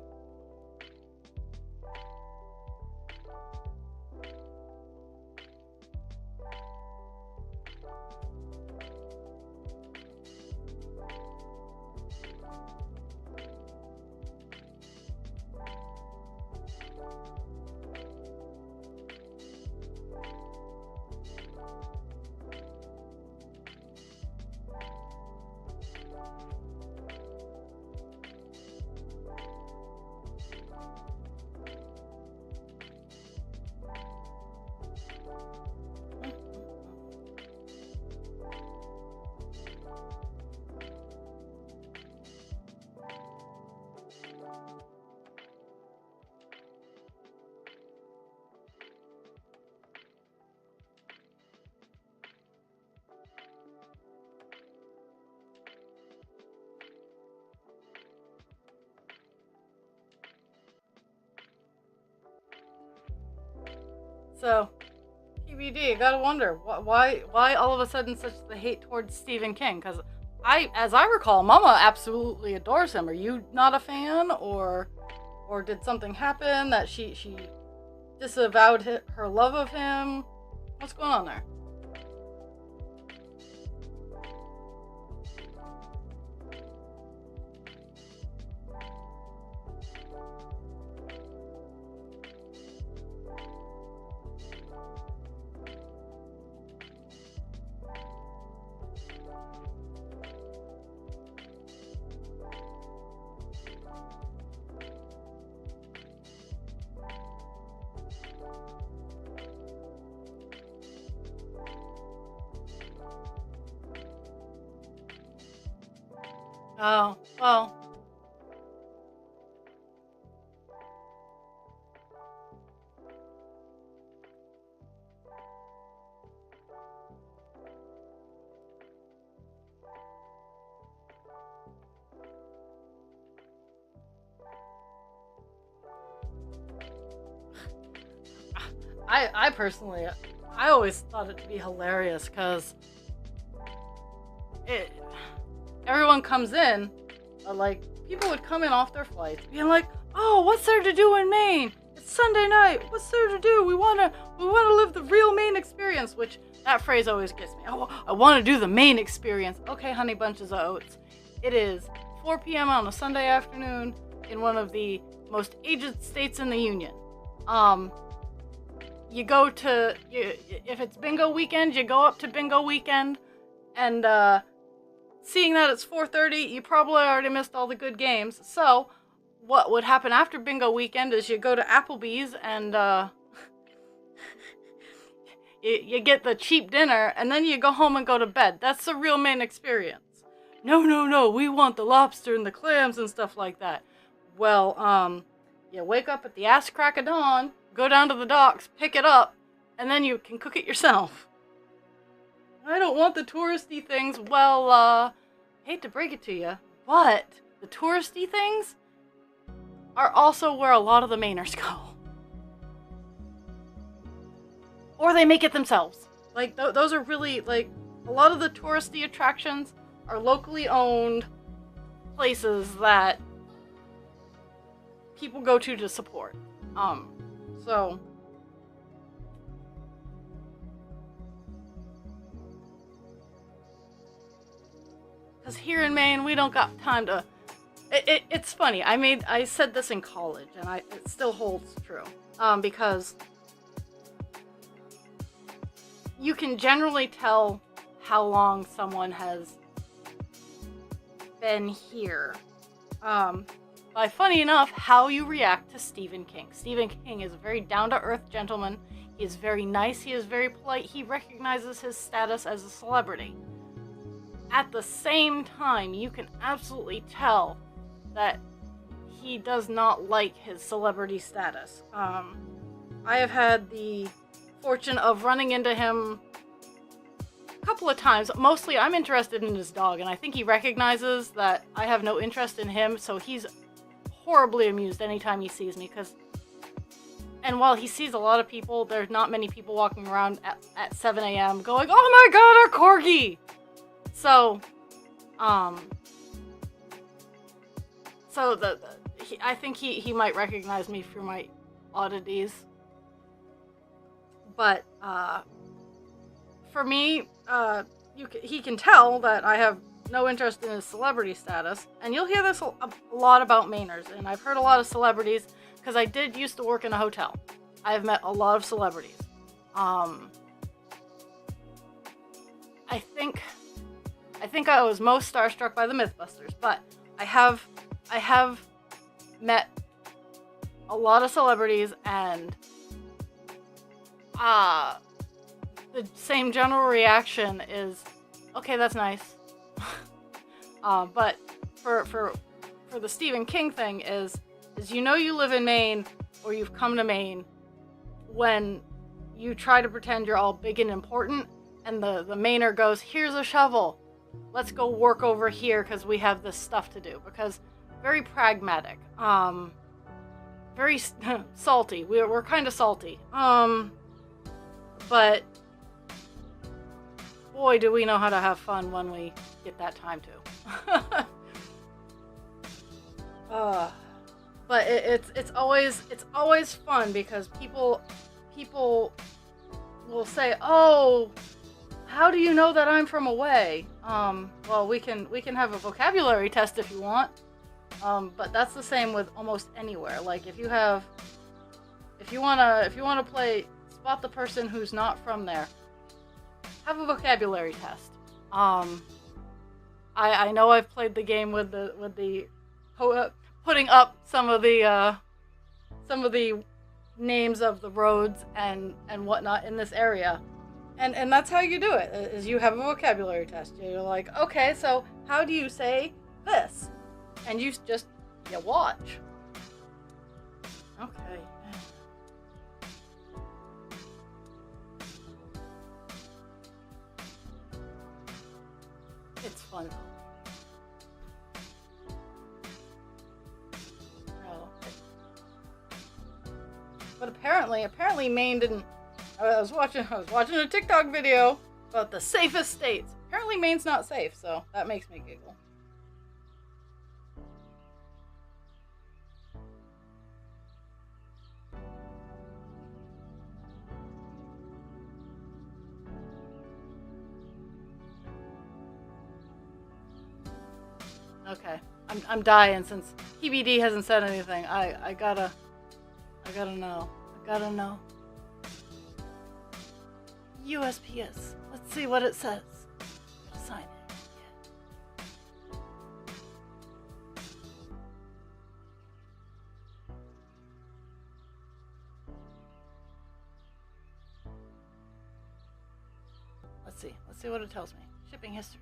So, TBD, gotta wonder why all of a sudden such the hate towards Stephen King? Because as I recall, Mama absolutely adores him. Are you not a fan, or did something happen that she disavowed her love of him? What's going on there? Oh, well. I personally, I always thought it to be hilarious because everyone comes in, like, people would come in off their flights being like, oh, what's there to do in Maine? It's Sunday night. What's there to do? We wanna live the real Maine experience, which that phrase always gets me. Oh, I want to do the Maine experience. Okay, honey bunches of oats. It is 4 p.m. on a Sunday afternoon in one of the most aged states in the Union. You go to, if it's bingo weekend, you go up to bingo weekend, and seeing that it's 4:30, you probably already missed all the good games. So what would happen after bingo weekend is you go to Applebee's and you get the cheap dinner, and then you go home and go to bed. That's the real Maine experience. No, we want the lobster and the clams and stuff like that. Well, you wake up at the ass crack of dawn, go down to the docks, pick it up, and then you can cook it yourself. I don't want the touristy things. Well, hate to break it to you, but the touristy things are also where a lot of the Mainers go. Or they make it themselves. Like, those are really, like, a lot of the touristy attractions are locally owned places that people go to support. So... Because here in Maine, we don't got time to... It's funny. I said this in college, and it still holds true. Because you can generally tell how long someone has been here by, funny enough, how you react to Stephen King. Stephen King is a very down-to-earth gentleman. He is very nice. He is very polite. He recognizes his status as a celebrity. At the same time, you can absolutely tell that he does not like his celebrity status. I have had the fortune of running into him a couple of times. Mostly, I'm interested in his dog, and I think he recognizes that I have no interest in him, so he's horribly amused anytime he sees me, because And while he sees a lot of people, there's not many people walking around at 7 a.m. going, "Oh my god, our corgi!" So, I think he might recognize me through my oddities. But, for me, he can tell that I have no interest in his celebrity status. And you'll hear this a lot about Mainers, and I've heard a lot of celebrities, because I did used to work in a hotel. I have met a lot of celebrities. I think I was most starstruck by the Mythbusters, but I have met a lot of celebrities, and the same general reaction is, okay, that's nice. But for the Stephen King thing is you live in Maine, or you've come to Maine, when you try to pretend you're all big and important, and the Mainer goes, "Here's a shovel. Let's go work over here because we have this stuff to do." Because very pragmatic. Very salty. We're kind of salty. But boy, do we know how to have fun when we get that time to. But it's always fun, because people will say, "Oh, how do you know that I'm from away?" Well, we can have a vocabulary test if you want. But that's the same with almost anywhere. Like if you wanna play spot the person who's not from there, have a vocabulary test. I know I've played the game with the putting up some of the names of the roads and whatnot in this area, and that's how you do it. Is you have a vocabulary test. You're like, okay, so how do you say this? And you watch. Okay. It's fun. But apparently Maine didn't. I was watching a TikTok video about the safest states. Apparently Maine's not safe, so that makes me giggle. Okay, I'm dying since PBD hasn't said anything. I gotta know. I gotta know. USPS. Let's see what it says. Gotta sign it. Let's see what it tells me. Shipping history.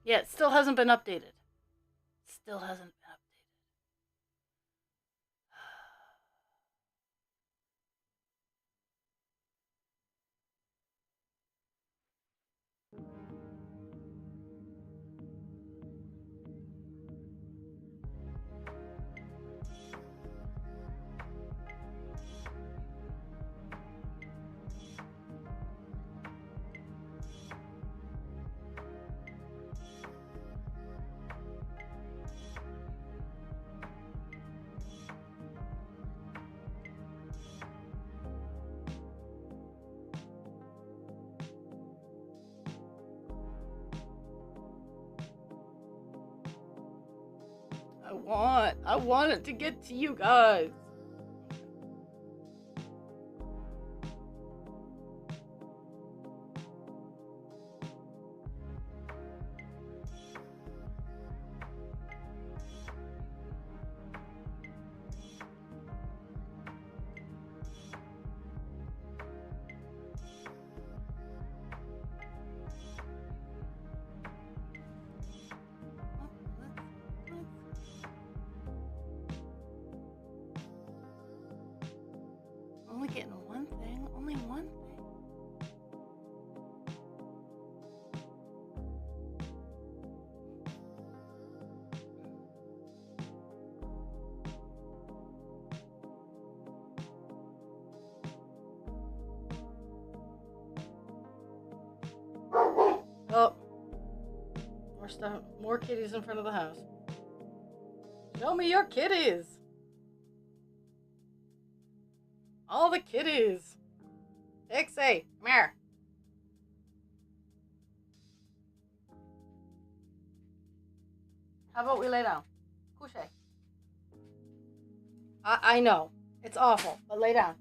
Yeah, it still hasn't been updated. Still hasn't been I want it to get to you guys. stuff, more kitties in front of the house. Show me your kitties. All the kitties. Dixie, come here. How about we lay down? Couche. I know. It's awful, but lay down.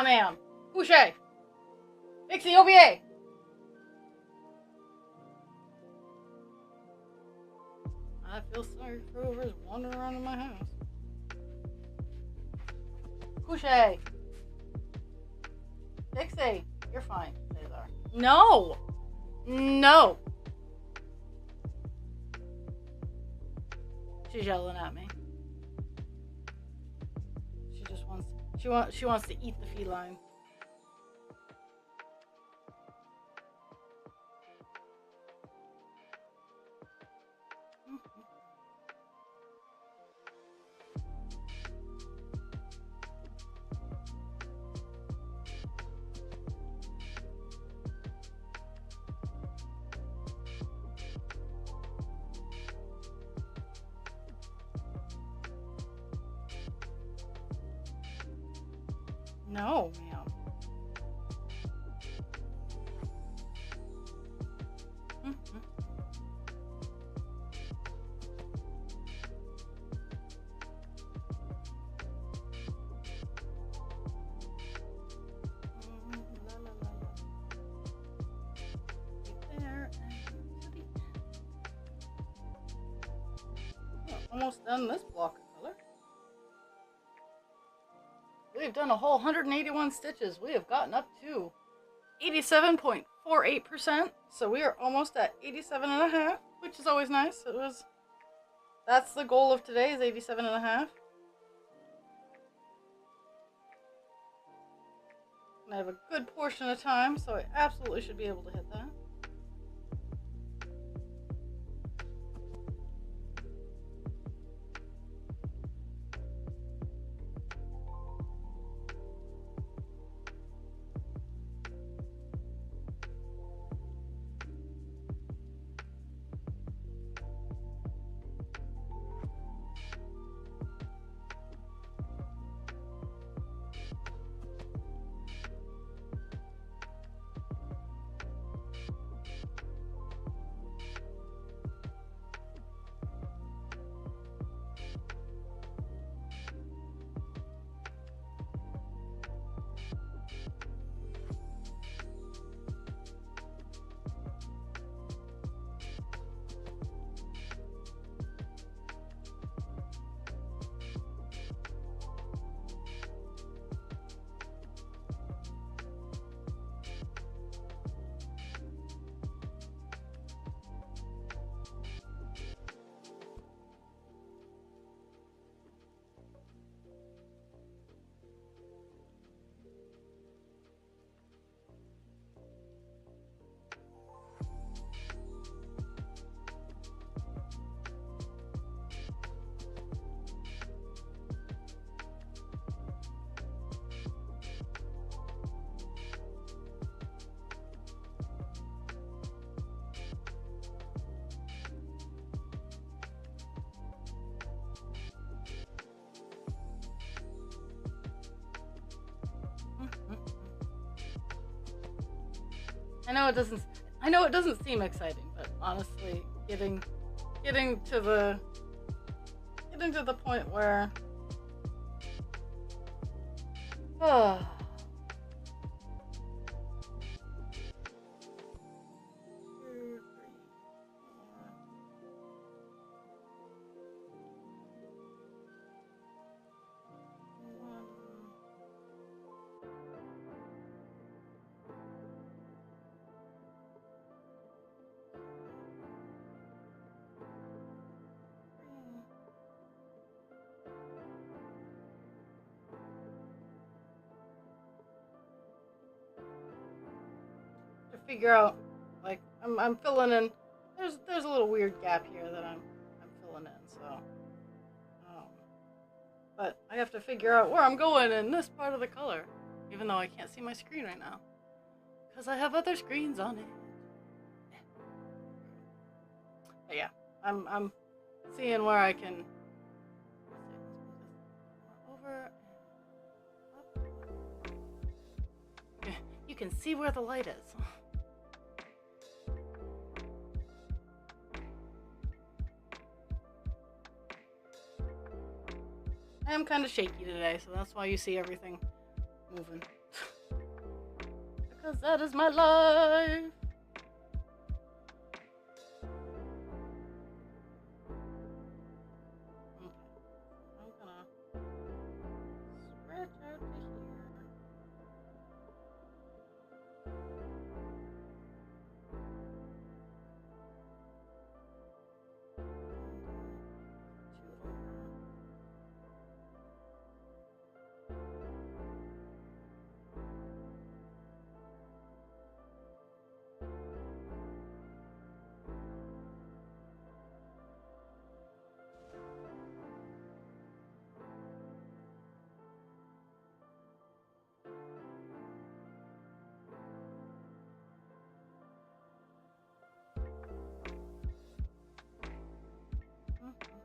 Ma'am. Couche. Dixie, OBA. I feel sorry for whoever's wandering around in my house. Couche. Dixie, you're fine. Cesar. No. No. She's yelling at me. She wants to eat the feline. No, ma'am. Almost done this block of color. We've done a whole 181 stitches. We have gotten up to 87.48%. So we are almost at 87.5, which is always nice. That's the goal of today, is 87.5. And I have a good portion of time, so I absolutely should be able to hit that. I know it doesn't seem exciting, but honestly, getting to the point where figure out, like, I'm filling in. There's a little weird gap here that I'm filling in. So, but I have to figure out where I'm going in this part of the color, even though I can't see my screen right now, because I have other screens on it. But yeah, I'm seeing where I can. Over. Up. You can see where the light is. I am kind of shaky today, so that's why you see everything moving. Because that is my life. Okay, I'm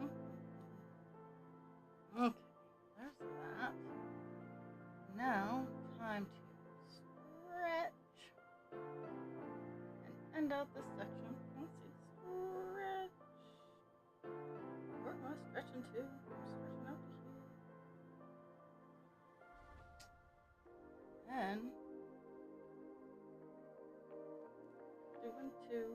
gonna stretch out to here. Okay, there's that. Now, time to stretch and end out this section. Let's see, stretch. Where am I stretching to? I'm stretching out to here. And doing two.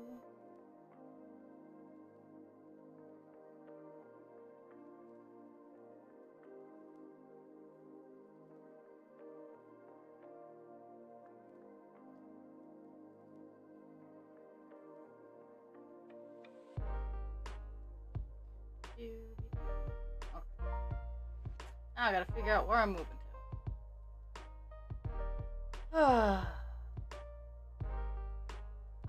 Okay. Now I gotta figure out where I'm moving to.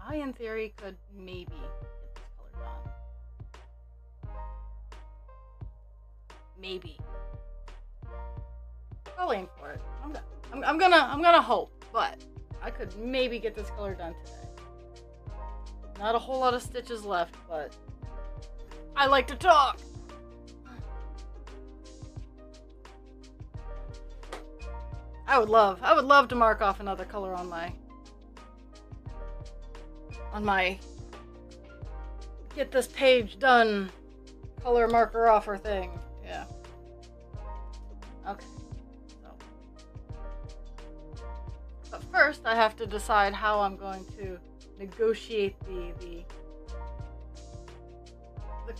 I, in theory, could maybe get this color done. Maybe. I'll aim for it. I'm gonna hope, but I could maybe get this color done today. Not a whole lot of stitches left, but I like to talk. I would love to mark off another color on my on my get this page done color marker offer thing. Yeah. Okay. So. But first I have to decide how I'm going to negotiate the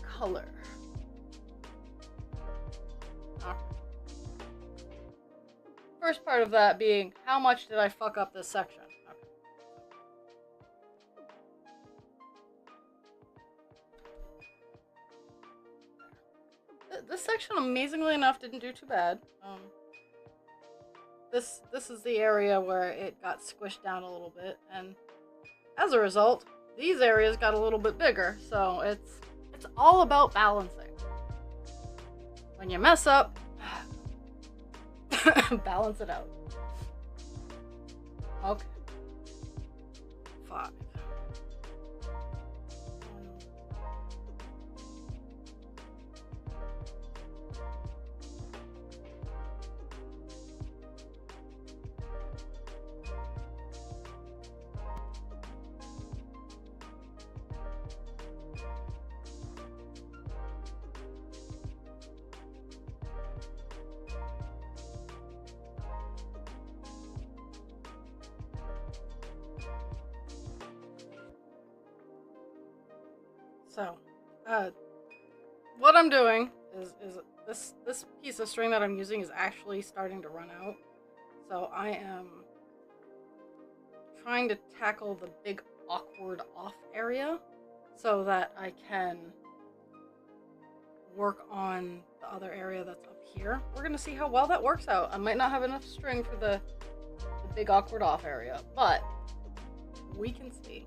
color. Okay. First part of that being, how much did I fuck up this section? Okay. This section, amazingly enough, didn't do too bad. This is the area where it got squished down a little bit, and as a result, these areas got a little bit bigger. So it's all about balancing. When you mess up, balance it out. Okay. 5. So, what I'm doing is this piece of string that I'm using is actually starting to run out. So I am trying to tackle the big awkward off area so that I can work on the other area that's up here. We're gonna see how well that works out. I might not have enough string for the big awkward off area, but we can see.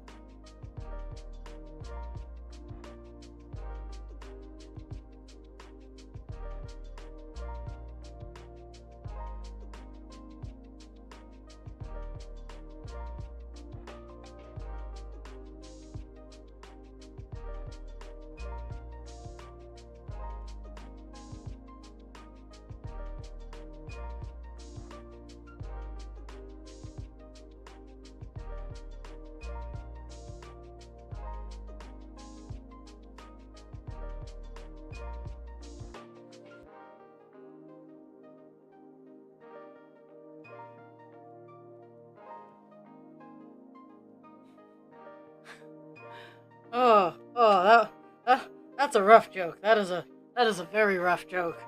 That's a rough joke. That is a very rough joke.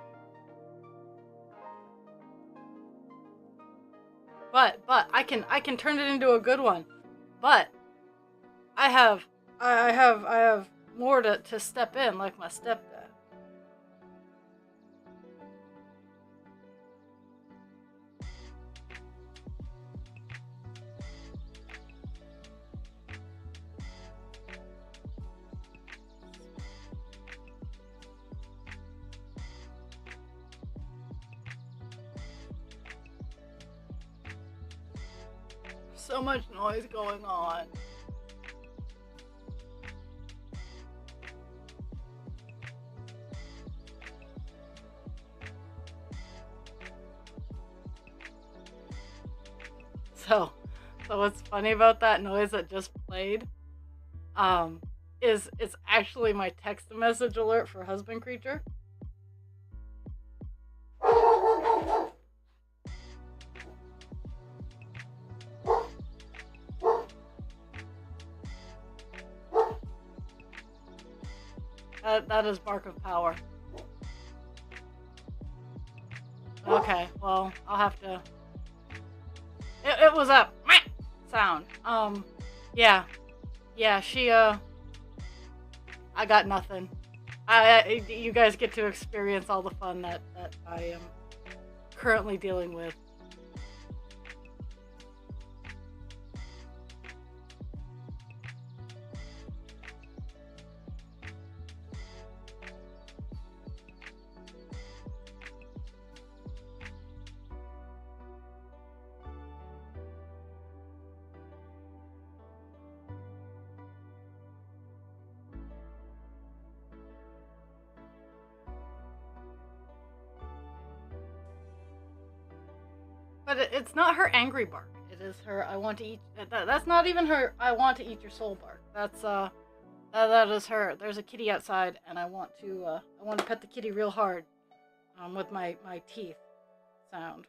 But I can turn it into a good one. But I have more to step in, like my stepdad. So much noise going on. So what's funny about that noise that just played, is it's actually my text message alert for husband creature. That is bark of power. Okay, well, I'll have to... It was a sound. Yeah, she, I got nothing. You guys get to experience all the fun that I am currently dealing with. But it's not her angry bark. It is her I want to eat... That's not even her I want to eat your soul bark. That's that is her. There's a kitty outside, and I want to pet the kitty real hard, with my teeth sound.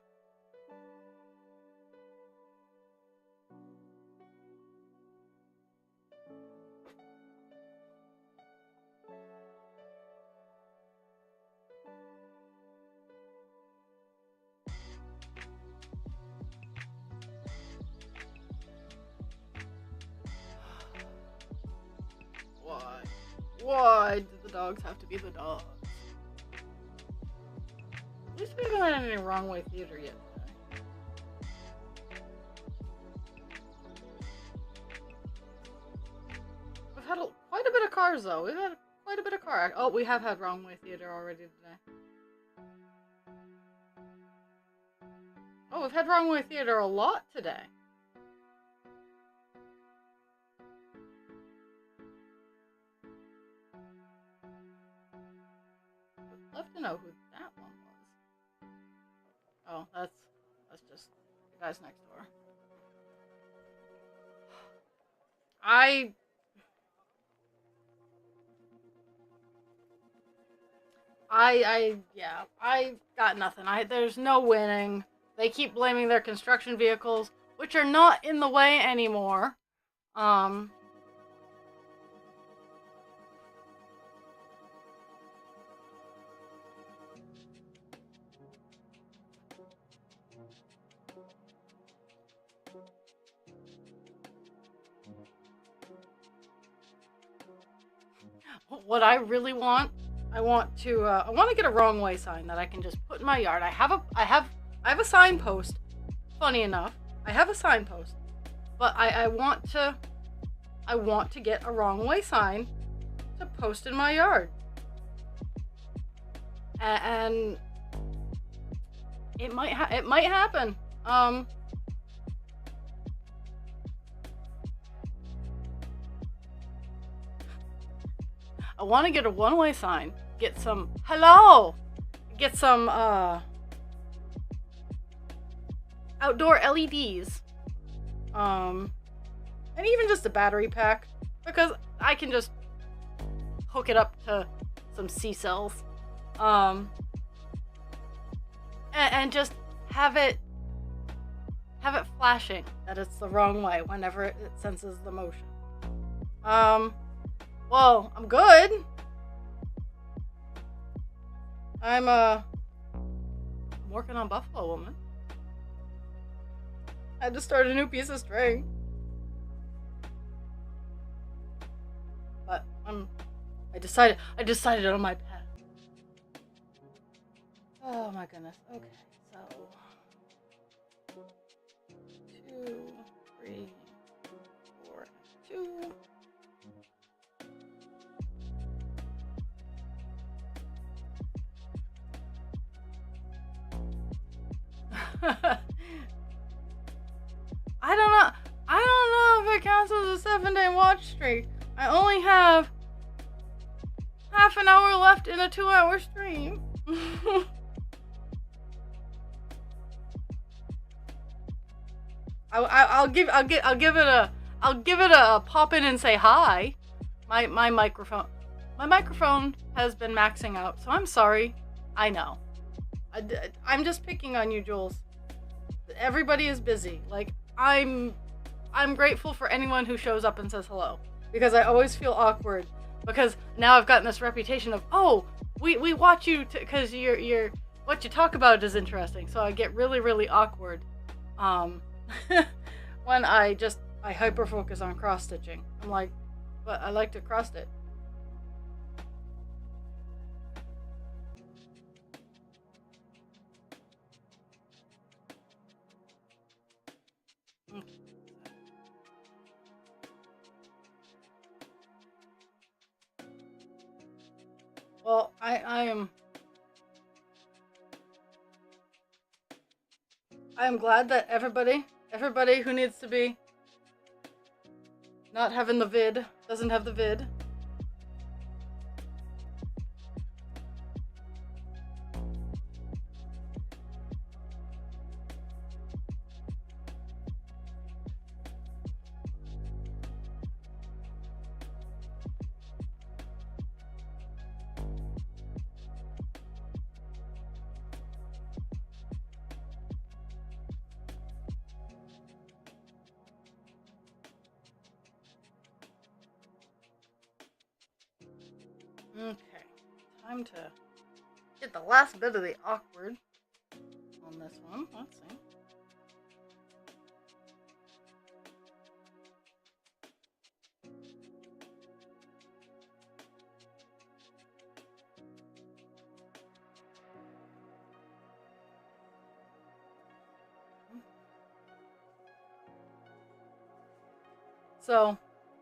Why? Why do the dogs have to be the dogs? At least we haven't had any wrong way theater yet today. We've had quite a bit of cars though. We've had quite a bit of car. Oh, we have had wrong way theater already today. Oh, we've had wrong way theater a lot today. I'd love to know who that one was. Oh, that's just the guys next door. Yeah, I got nothing. There's no winning. They keep blaming their construction vehicles, which are not in the way anymore. What I really want, I want to get a wrong way sign that I can just put in my yard. I have a signpost. Funny enough, I have a signpost, but I want to get a wrong way sign to post in my yard. And it might happen. I want to get a one-way sign. Get some hello. Get some outdoor LEDs. And even just a battery pack, because I can just hook it up to some C-cells. And just have it flashing that it's the wrong way whenever it senses the motion. Well, I'm good. I'm working on Buffalo Woman. I had to start a new piece of string. But I decided on my path. Oh my goodness. Okay, so 2, 3, 4, 2. I don't know if it counts as a 7-day watch streak. I only have half an hour left in a 2-hour stream. I'll give it a pop in and say hi. My microphone has been maxing out, so I'm sorry. I know. I'm just picking on you, Jules. Everybody is busy. Like, I'm grateful for anyone who shows up and says hello, because I always feel awkward, because now I've gotten this reputation of, oh, we watch you because you're what you talk about is interesting. So I get really, really awkward when I hyper focus on cross stitching. I'm like, but I like to cross stitch. Well, I am glad that everybody who needs to be not having the vid doesn't have the vid. Okay, time to get the last bit of the awkward on this one. Let's see. So,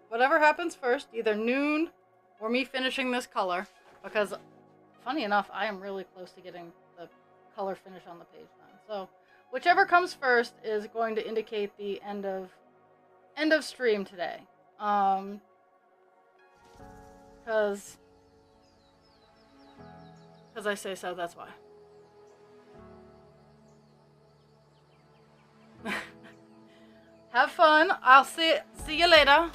whatever happens first, either noon or me finishing this color, because funny enough, I am really close to getting the color finish on the page done. So, whichever comes first is going to indicate the end of stream today. Because I say so, that's why. Have fun. I'll see you later.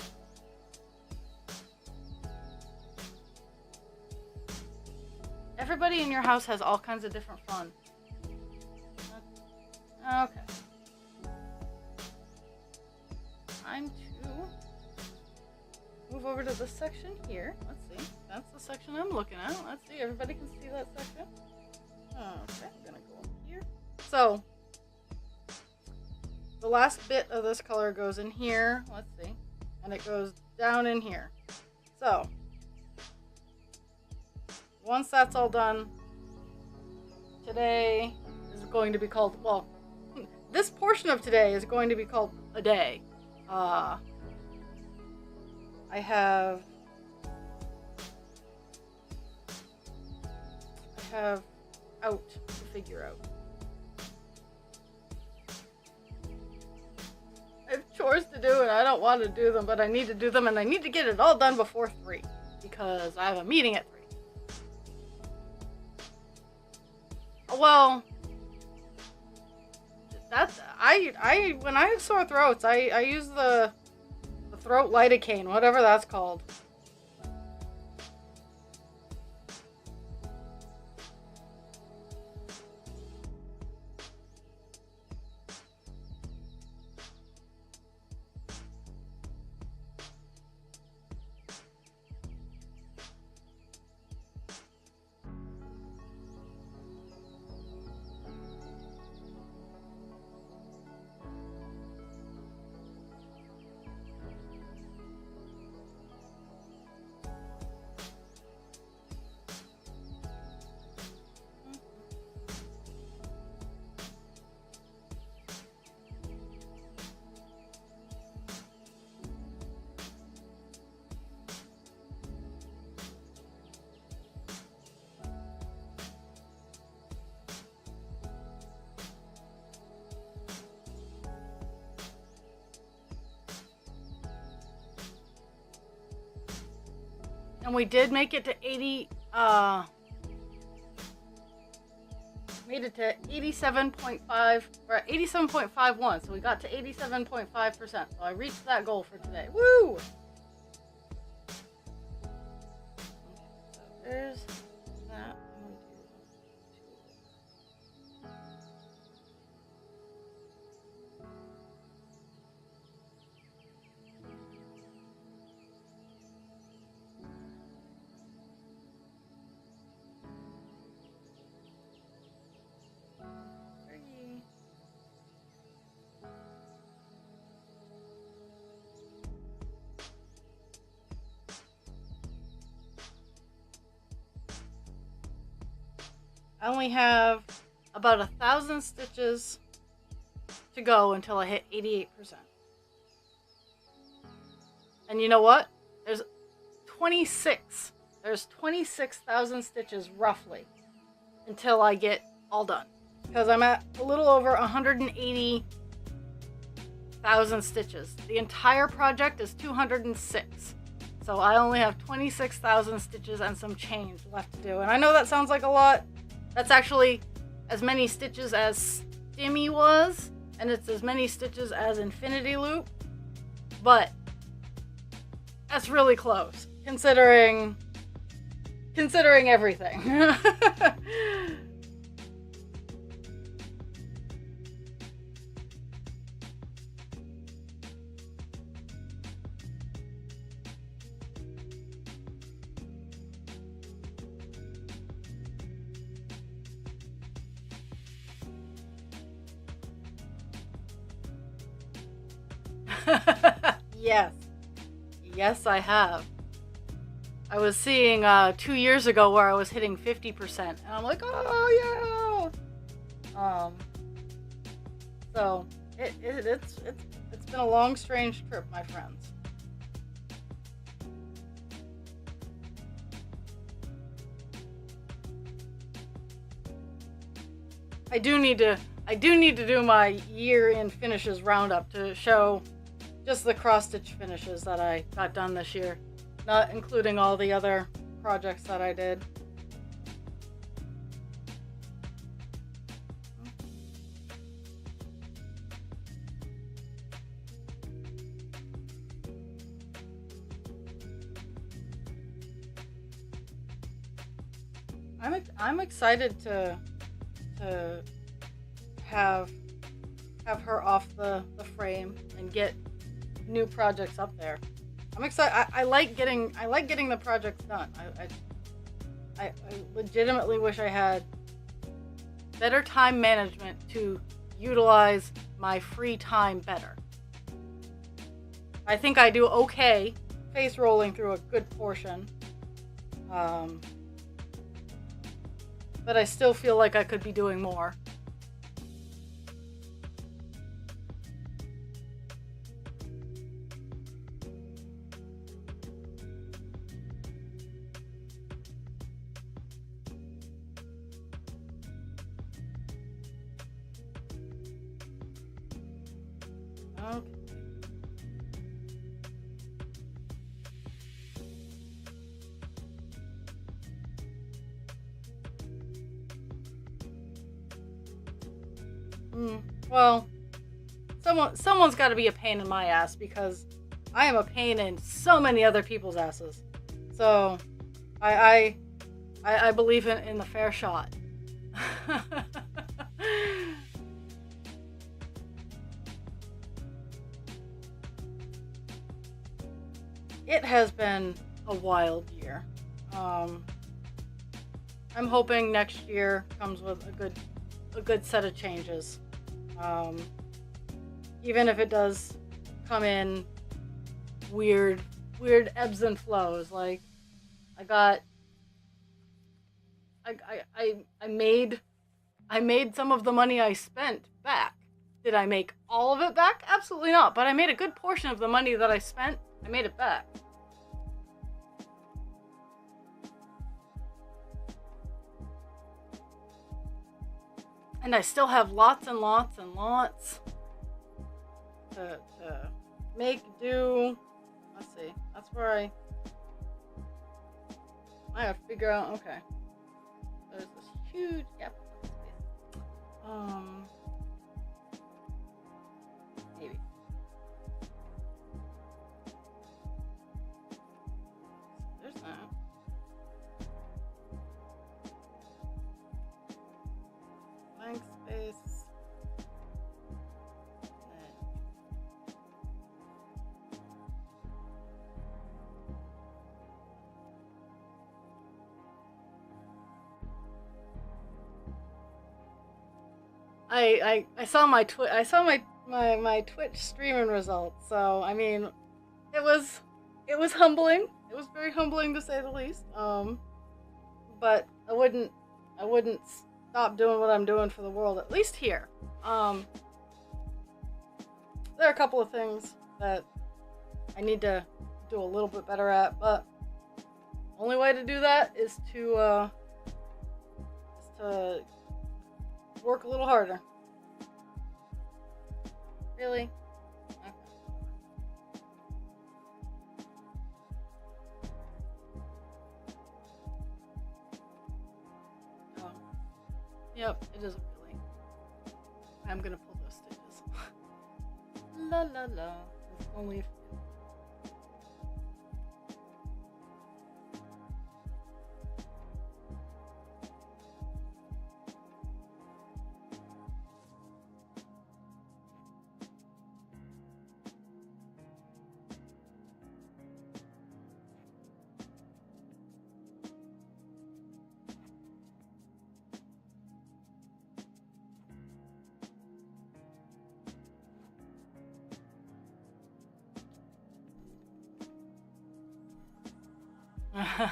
Everybody in your house has all kinds of different fun. Okay. Time to move over to this section here. Let's see. That's the section I'm looking at. Let's see. Everybody can see that section. Okay, I'm gonna go here. So, the last bit of this color goes in here. Let's see. And it goes down in here. So, once that's all done, today is going to be called, well, this portion of today is going to be called a day. I have out to figure out. I have chores to do and I don't want to do them, but I need to do them and I need to get it all done before 3 because I have a meeting at 3. Well, that's when I have sore throats, I use the throat lidocaine, whatever that's called. And we did make it to 80, made it to 87.5, or 87.51, so we got to 87.5%, so I reached that goal for today. Woo! So there's that. I only have about 1,000 stitches to go until I hit 88%. And you know what? There's 26,000 stitches roughly until I get all done. Because I'm at a little over 180,000 stitches. The entire project is 206. So I only have 26,000 stitches and some change left to do. And I know that sounds like a lot. That's actually as many stitches as Stimmy was, and it's as many stitches as Infinity Loop, but that's really close, considering everything. Yes. Yes, I have. I was seeing 2 years ago where I was hitting 50%, and I'm like, oh yeah. So it's been a long, strange trip, my friends. I do need to do my year-end finishes roundup to show just the cross-stitch finishes that I got done this year, not including all the other projects that I did. I'm excited to have her off the frame and get new projects up there. I'm excited. I like getting the projects done. I legitimately wish I had better time management to utilize my free time better. I think I do okay face rolling through a good portion. But I still feel like I could be doing more. Okay. Well, someone's got to be a pain in my ass because I am a pain in so many other people's asses. So, I believe in the fair shot. It has been a wild year. I'm hoping next year comes with a good set of changes. Even if it does come in weird ebbs and flows. Like I made some of the money I spent back. Did I make all of it back? Absolutely not. But I made a good portion of the money that I spent. I made it back. And I still have lots and lots and lots to make do. Let's see. That's where I gotta figure out. Okay. There's this huge gap of space. Maybe. There's that. Blank space. I saw my my Twitch streaming results. So I mean, it was humbling. It was very humbling to say the least. But I wouldn't stop doing what I'm doing for the world, at least here. There are a couple of things that I need to do a little bit better at, but the only way to do that is to work a little harder. Really? Okay. Oh. Yep, it isn't really. I'm gonna pull those stitches. La la la. It's only a few. No.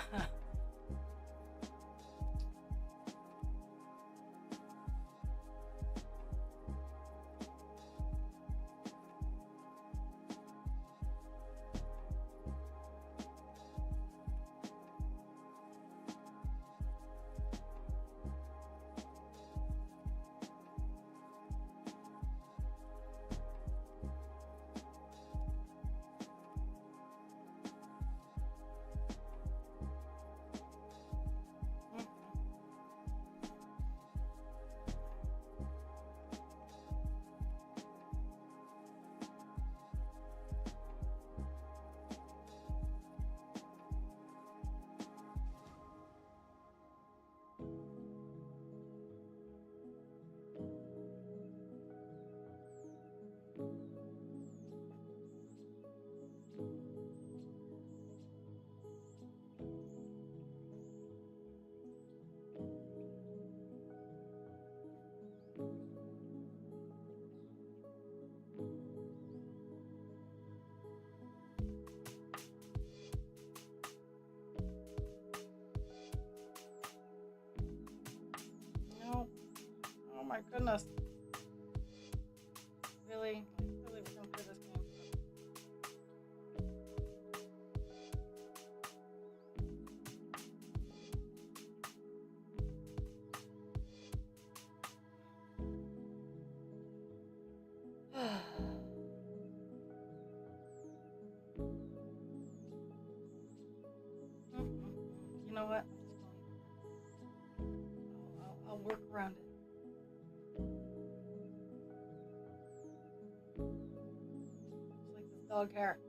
Oh my goodness. Really? Really we're gonna play this game. You know what? I'll work around it. Just like this dog hair.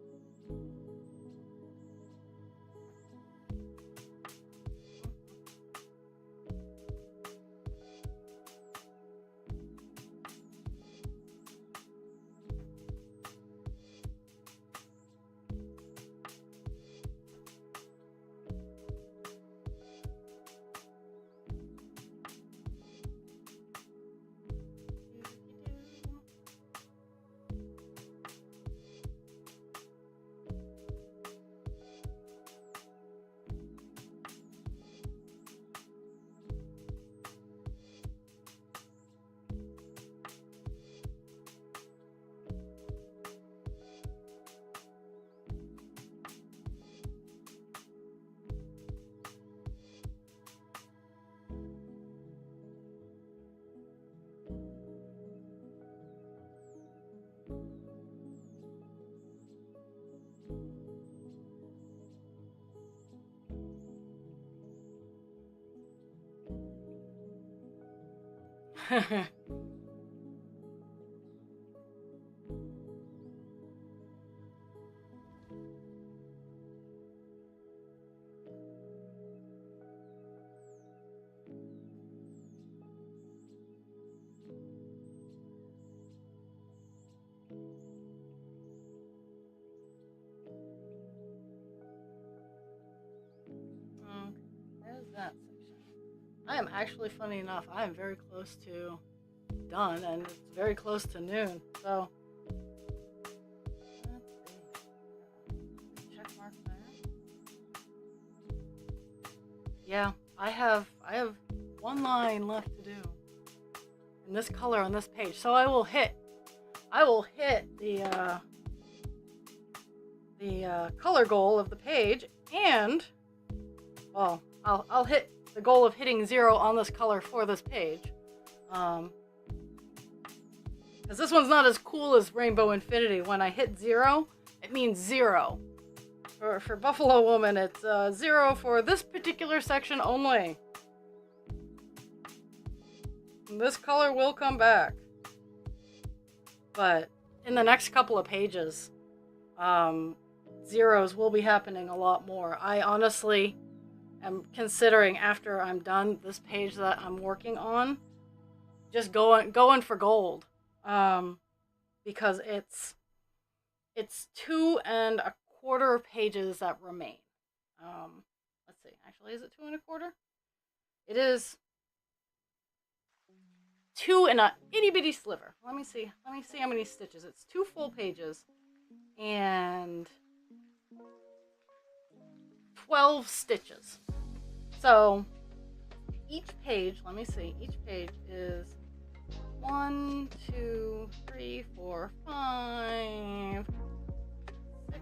There's that section. I am actually, funny enough, I am very close to done, and it's very close to noon. So, let's see. Check mark there. Yeah, I have one line left to do in this color on this page. So I will hit the color goal of the page, and well, I'll hit the goal of hitting 0 on this color for this page. Because this one's not as cool as Rainbow Infinity. When I hit 0, it means 0. For Buffalo Woman, it's 0 for this particular section only. And this color will come back. But in the next couple of pages, zeros will be happening a lot more. I honestly am considering, after I'm done this page that I'm working on, just going for gold. Because it's 2 1/4 pages that remain. Let's see. Actually, is it 2 1/4? It is 2 and a itty bitty sliver. Let me see how many stitches. It's 2 full pages and 12 stitches. So each page, let me see, each page is 1, 2, 3, 4, 5, 6,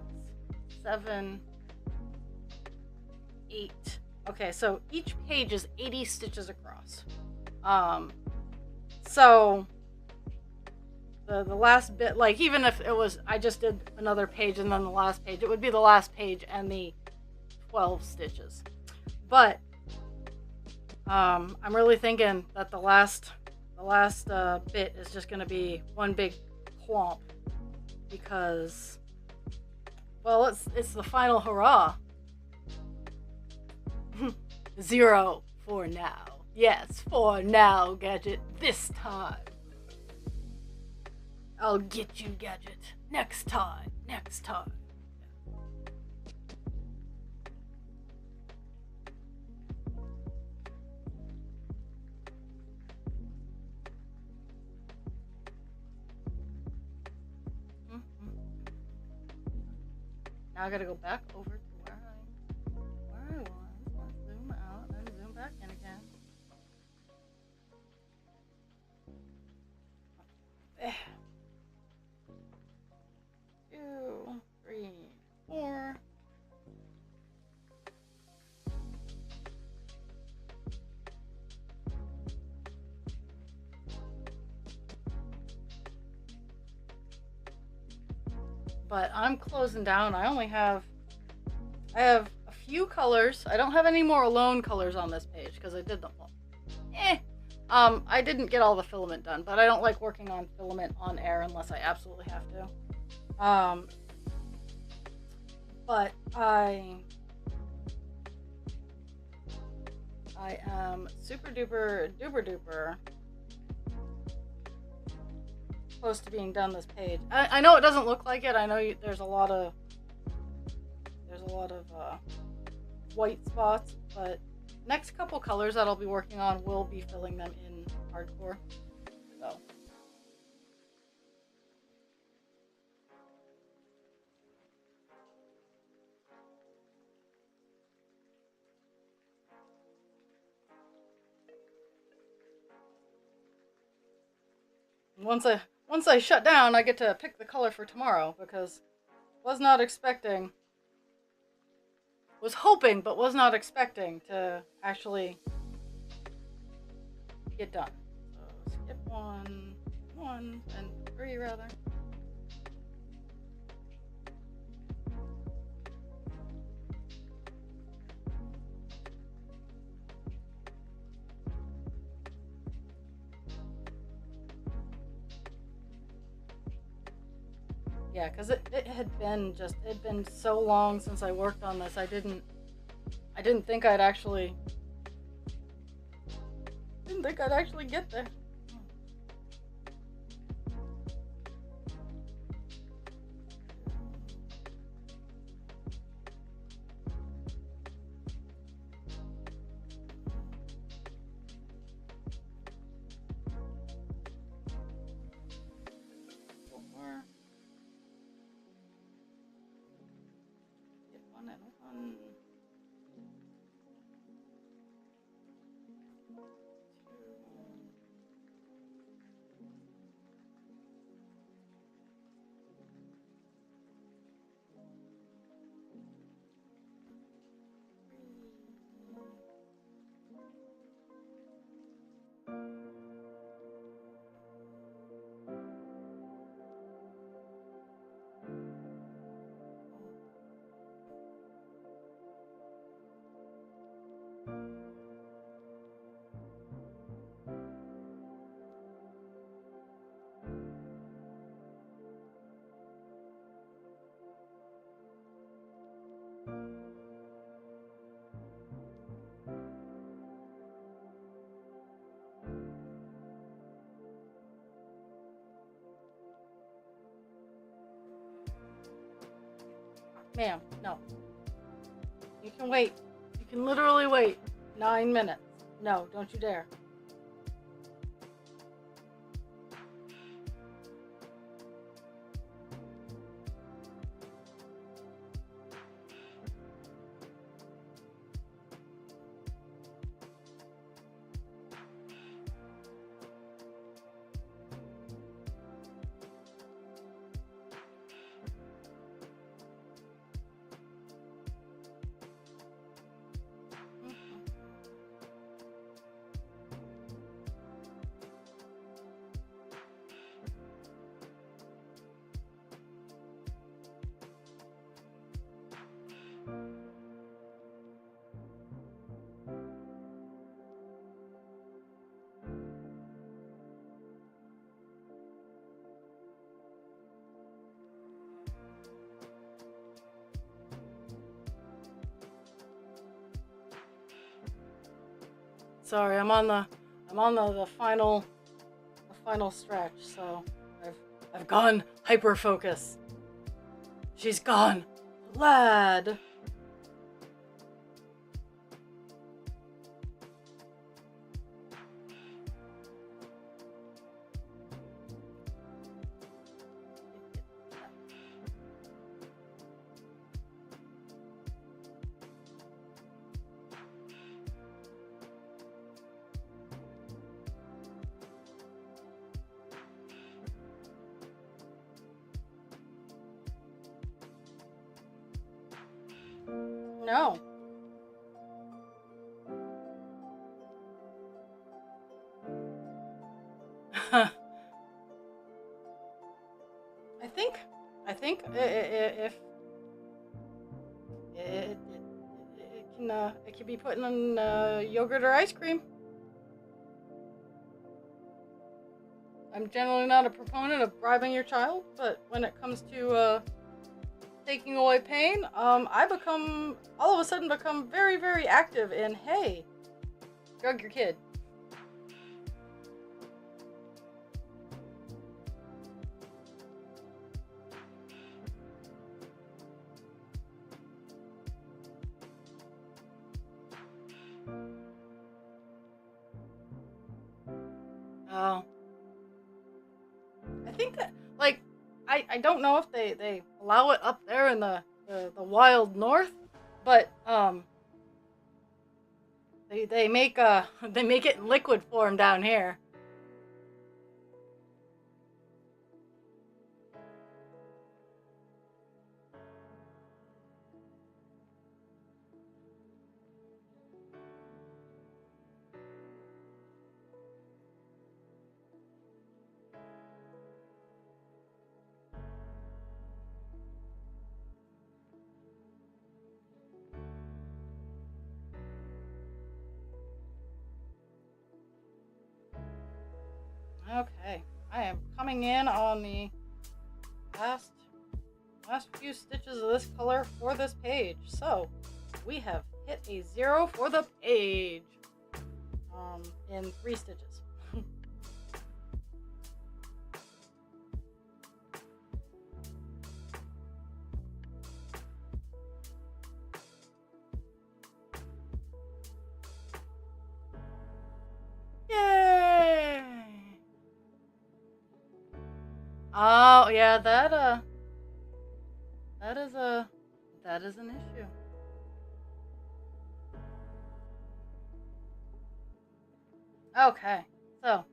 7, 8. Okay, so each page is 80 stitches across. So the last bit, like even if it was, I just did another page and then the last page, it would be the last page and the 12 stitches. But I'm really thinking that the last bit is just going to be one big clump because, well, it's the final hurrah. 0 for now. Yes, for now, Gadget. This time. I'll get you, Gadget. Next time. Next time. Now I gotta go back over to where I was. Let's zoom out and then zoom back in again. Okay. 2, 3, 4. But I'm closing down. I have a few colors. I don't have any more alone colors on this page because I did them all. I didn't get all the filament done, but I don't like working on filament on air unless I absolutely have to. But I am super duper close to being done this page. I know it doesn't look like it. I know there's a lot of white spots, but next couple colors that I'll be working on will be filling them in hardcore. So once I shut down, I get to pick the color for tomorrow because was hoping, but was not expecting to actually get done. So skip 1, and 3 rather. Yeah, because it had been so long since I worked on this. I didn't think I'd actually get there. Ma'am, no. You can wait. You can literally wait 9 minutes. No, don't you dare. sorry. I'm on the final stretch. So I've gone hyper focus. She's gone, lad. No. I think if it can be put in yogurt or ice cream. I'm generally not a proponent of bribing your child, but when it comes to taking away pain, I all of a sudden become very, very active in, hey, drug your kid. Oh. I think that, like, I don't know if they allow it up there in the wild north, but they make it in liquid form down here. Okay, I am coming in on the last few stitches of this color for this page. So we have hit a 0 for the page in 3 stitches. Yay! Oh yeah, that is an issue. Okay, so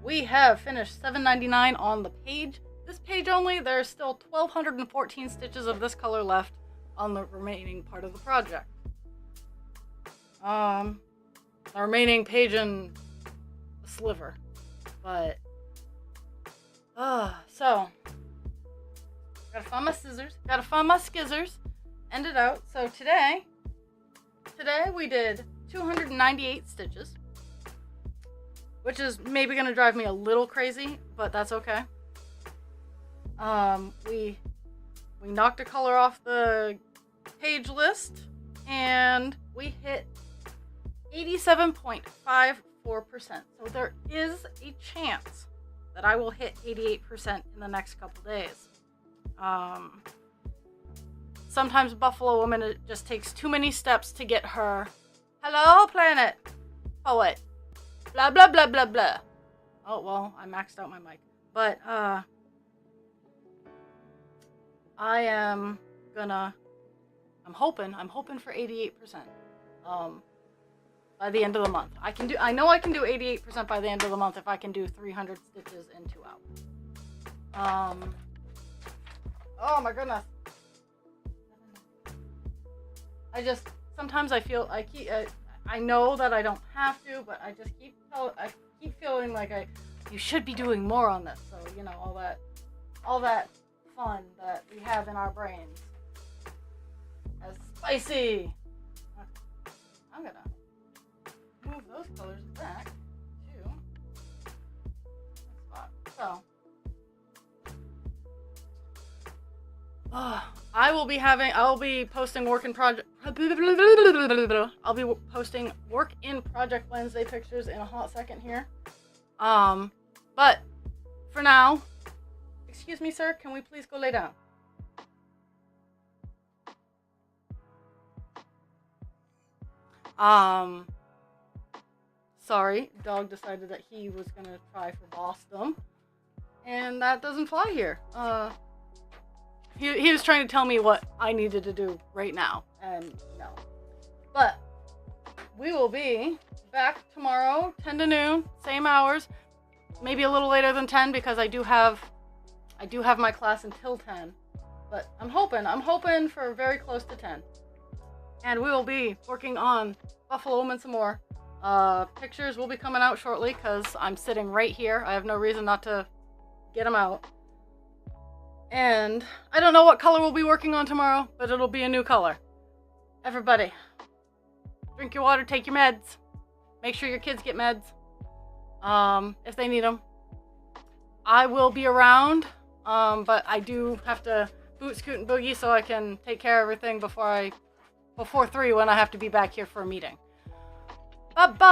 we have finished $7.99 on the page. This page only, there's still 1,214 stitches of this color left on the remaining part of the project. The remaining page and a sliver, but so gotta find my scissors, gotta find my skizzers, end it out. So today we did 298 stitches, which is maybe gonna drive me a little crazy, but that's okay. We knocked a color off the page list, and we hit 87.54%. So there is a chance that I will hit 88% in the next couple days. Sometimes Buffalo Woman, it just takes too many steps to get her hello planet poet blah blah blah blah blah. Oh well, I maxed out my mic, but I'm hoping for 88%. By the end of the month. I know I can do 88% by the end of the month if I can do 300 stitches in 2 hours. Oh my goodness. Sometimes I feel, I know that I don't have to, but I just keep feeling like you should be doing more on this. So, you know, all that fun that we have in our brains. As spicy. Okay. I'm gonna move those colors back to the spot. So, I'll be posting work in project. I'll be posting work in Project Wednesday pictures in a hot second here. But for now, excuse me, sir, can we please go lay down? Sorry, dog decided that he was gonna try for bossdom, and that doesn't fly here. He was trying to tell me what I needed to do right now, and no. But we will be back tomorrow, 10 to noon, same hours, maybe a little later than 10 because I do have my class until 10. But I'm hoping for very close to 10. And we will be working on Buffalo and some more. Pictures will be coming out shortly because I'm sitting right here. I have no reason not to get them out. And I don't know what color we'll be working on tomorrow, but it'll be a new color. Everybody, drink your water, take your meds. Make sure your kids get meds if they need them. I will be around, but I do have to boot, scoot, and boogie so I can take care of everything before 3 when I have to be back here for a meeting. Bye-bye!